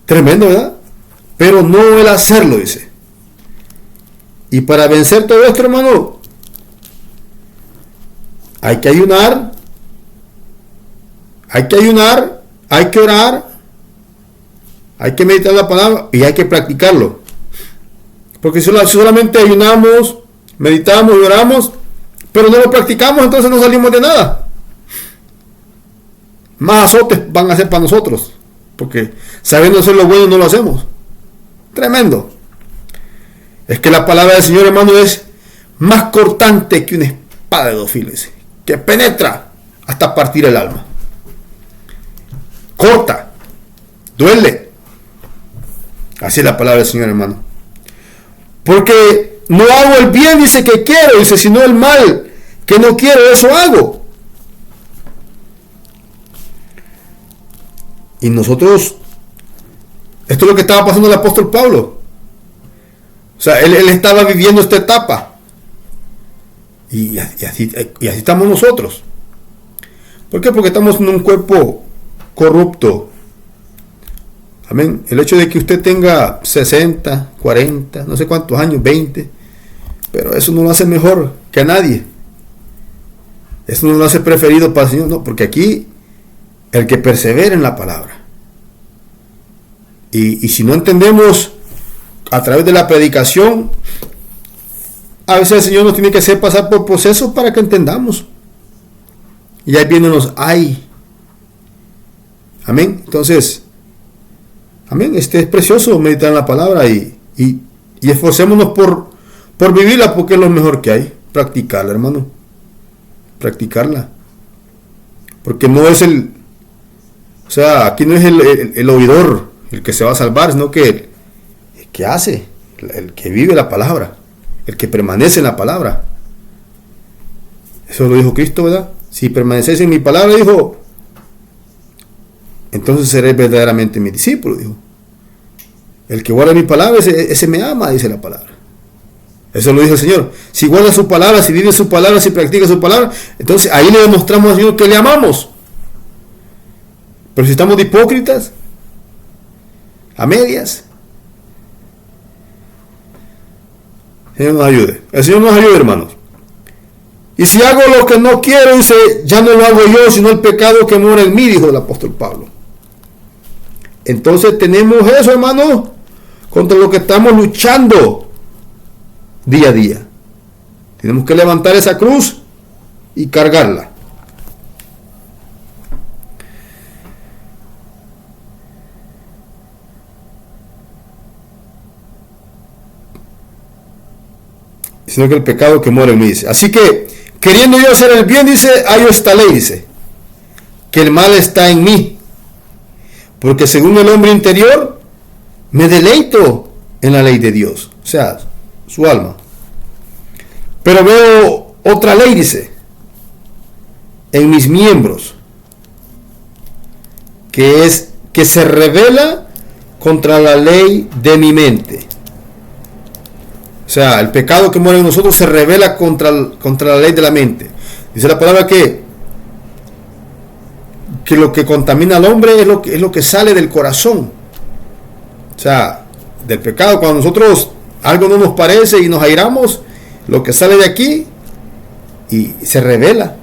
Tremendo, ¿verdad? Pero no el hacerlo, dice. Y para vencer todo esto, hermano, hay que ayunar, hay que orar, hay que meditar la palabra y hay que practicarlo. Porque si solamente ayunamos, meditamos y oramos, pero no lo practicamos, entonces no salimos de nada. Más azotes van a ser para nosotros, porque sabiendo hacer lo bueno no lo hacemos. Tremendo. Es que la palabra del Señor, hermano, es más cortante que una espada de 2 filos, que penetra hasta partir el alma. Corta, duele. Así es la palabra del Señor, hermano. Porque no hago el bien, dice, que quiero, dice, sino el mal que no quiero, eso hago. Y nosotros, esto es lo que estaba pasando el apóstol Pablo. O sea, él estaba viviendo esta etapa. Y así estamos nosotros. ¿Por qué? Porque estamos en un cuerpo corrupto. Amén. El hecho de que usted tenga 60, 40, no sé cuántos años, 20, pero eso no lo hace mejor que a nadie. Eso no lo hace preferido para el Señor, no, porque aquí el que persevera en la palabra. Y si no entendemos a través de la predicación, a veces el Señor nos tiene que hacer pasar por procesos para que entendamos. Y ahí vienen los ay. Amén. Entonces, amén. Es precioso meditar en la palabra y esforcémonos por vivirla, porque es lo mejor que hay. Practicarla, hermano. Practicarla. Porque no es o sea, aquí no es el oidor el que se va a salvar, sino que el que hace, el que vive la palabra, el que permanece en la palabra. Eso lo dijo Cristo, ¿verdad? Si permanecéis en mi palabra, dijo, entonces seréis verdaderamente mi discípulo, dijo. El que guarda mi palabra, ese me ama, dice la palabra. Eso lo dijo el Señor. Si guarda su palabra, si vive su palabra, si practica su palabra, entonces ahí le demostramos al Señor que le amamos. Pero si estamos de hipócritas, a medias, el Señor nos ayude. El Señor nos ayude, hermanos. Y si hago lo que no quiero, dice, ya no lo hago yo, sino el pecado que mora en mí, dijo el apóstol Pablo. Entonces tenemos eso, hermanos, contra lo que estamos luchando día a día. Tenemos que levantar esa cruz y cargarla. Sino que el pecado que mora en mí, dice. Así que, queriendo yo hacer el bien, dice, hallo esta ley, dice, que el mal está en mí. Porque según el hombre interior, me deleito en la ley de Dios. O sea, su alma. Pero veo otra ley, dice, en mis miembros, que se revela contra la ley de mi mente. O sea, el pecado que mora en nosotros se revela contra la ley de la mente. Dice la palabra que lo que contamina al hombre es lo que sale del corazón. O sea, del pecado, cuando nosotros algo no nos parece y nos airamos, lo que sale de aquí y se revela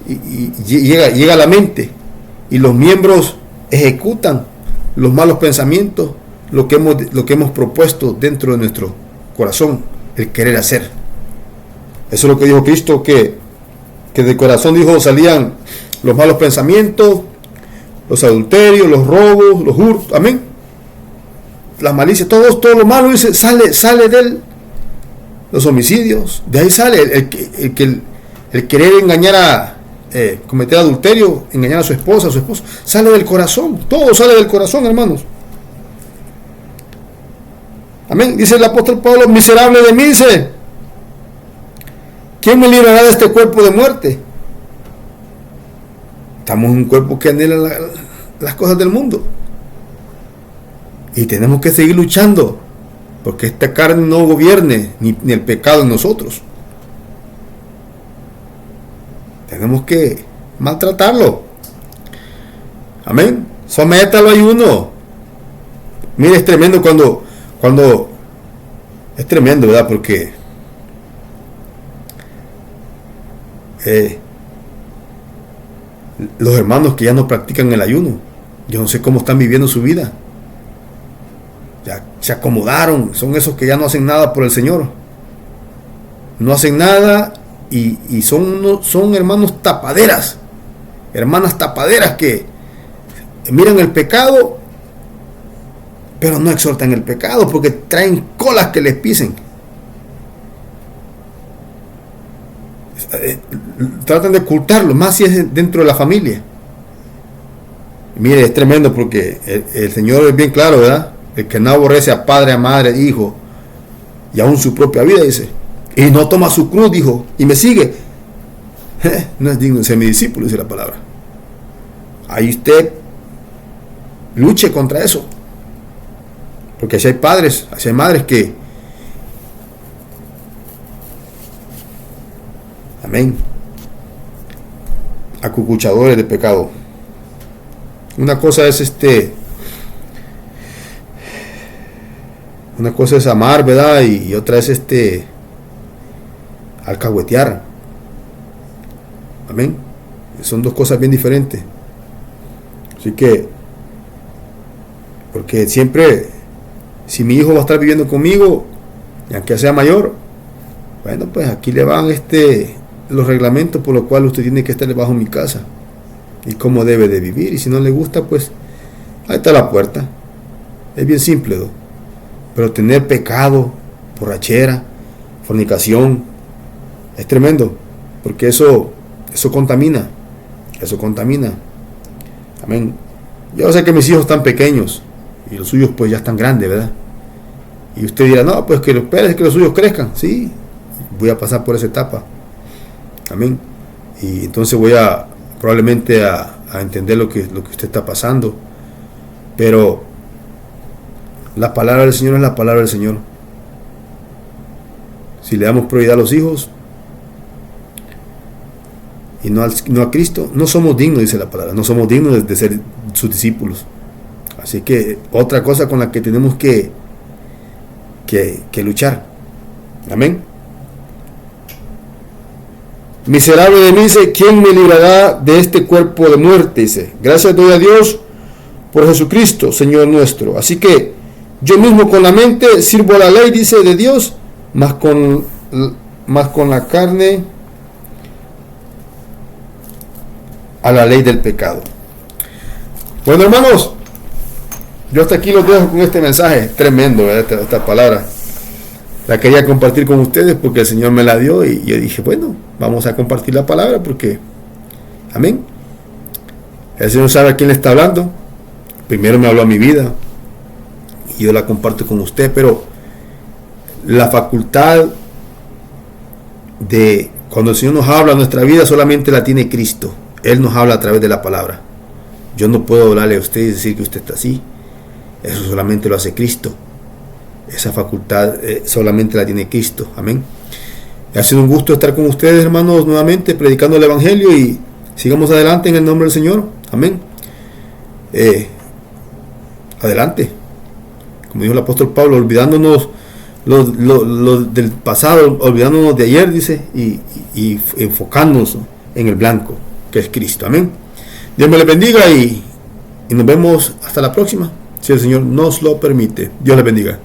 y llega a la mente, y los miembros ejecutan los malos pensamientos, lo que hemos propuesto dentro de nuestro corazón, el querer hacer. Eso es lo que dijo Cristo, que del corazón, dijo, salían los malos pensamientos, los adulterios, los robos, los hurtos, amén, las malicias, todo lo malo, dice, sale de él. Los homicidios, de ahí sale el querer engañar cometer adulterio, engañar a su esposa, a su esposo, sale del corazón. Todo sale del corazón, hermanos. Amén. Dice el apóstol Pablo, miserable de mí, dice, ¿quién me librará de este cuerpo de muerte? Estamos en un cuerpo que anhela las cosas del mundo, y tenemos que seguir luchando porque esta carne no gobierne ni el pecado en nosotros. Tenemos que maltratarlo. Amén. Sométalo al ayuno. Mire, es tremendo cuando es tremendo, ¿verdad? Porque los hermanos que ya no practican el ayuno, yo no sé cómo están viviendo su vida. Ya se acomodaron, son esos que ya no hacen nada por el Señor. No hacen nada y son hermanos tapaderas, hermanas tapaderas que miran el pecado, pero no exhortan el pecado porque traen colas que les pisen. Tratan de ocultarlo, más si es dentro de la familia. Mire, es tremendo porque el Señor es bien claro, ¿verdad? El que no aborrece a padre, a madre, hijo y aún su propia vida, dice, y no toma su cruz, dijo, y me sigue, no es digno de ser mi discípulo, dice la palabra. Ahí usted luche contra eso, porque así hay padres, así hay madres que, amén, acucuchadores de pecado. Una cosa es una cosa es amar, ¿verdad? Y otra es alcahuetear. Amén. Son dos cosas bien diferentes. Así que, porque siempre, si mi hijo va a estar viviendo conmigo, y aunque sea mayor, bueno, pues aquí le van los reglamentos por los cuales usted tiene que estar bajo mi casa y cómo debe de vivir. Y si no le gusta, pues ahí está la puerta. Es bien simple, ¿no? Pero tener pecado, borrachera, fornicación, es tremendo, porque eso contamina. Eso contamina. Amén. Yo sé que mis hijos están pequeños y los suyos pues ya están grandes, ¿verdad? Y usted dirá, no, pues que espere que los suyos crezcan. Sí, voy a pasar por esa etapa. Amén. Y entonces voy a probablemente a entender lo que usted está pasando. Pero la palabra del Señor es la palabra del Señor. Si le damos prioridad a los hijos y no a Cristo, no somos dignos, dice la palabra, no somos dignos de ser sus discípulos. Así que otra cosa con la que tenemos que luchar. Amén. Miserable de mí, dice, ¿quién me librará de este cuerpo de muerte? Dice, gracias doy a Dios por Jesucristo, Señor nuestro. Así que yo mismo con la mente sirvo a la ley, dice, de Dios, más con la carne a la ley del pecado. Bueno, hermanos, yo hasta aquí los dejo con este mensaje tremendo, ¿verdad? Esta palabra la quería compartir con ustedes porque el Señor me la dio y yo dije, bueno, vamos a compartir la palabra porque, amén, el Señor sabe a quién le está hablando. Primero me habló a mi vida y yo la comparto con usted, pero la facultad de cuando el Señor nos habla a nuestra vida solamente la tiene Cristo. Él nos habla a través de la palabra. Yo no puedo hablarle a usted y decir que usted está así. Eso solamente lo hace Cristo. Esa facultad solamente la tiene Cristo. Amén. Ha sido un gusto estar con ustedes, hermanos, nuevamente predicando el Evangelio y sigamos adelante en el nombre del Señor. Amén. Adelante. Como dijo el apóstol Pablo, olvidándonos del pasado, olvidándonos de ayer, dice, y enfocándonos en el blanco, que es Cristo. Amén. Dios me les bendiga y nos vemos hasta la próxima, si el Señor nos lo permite. Dios les bendiga.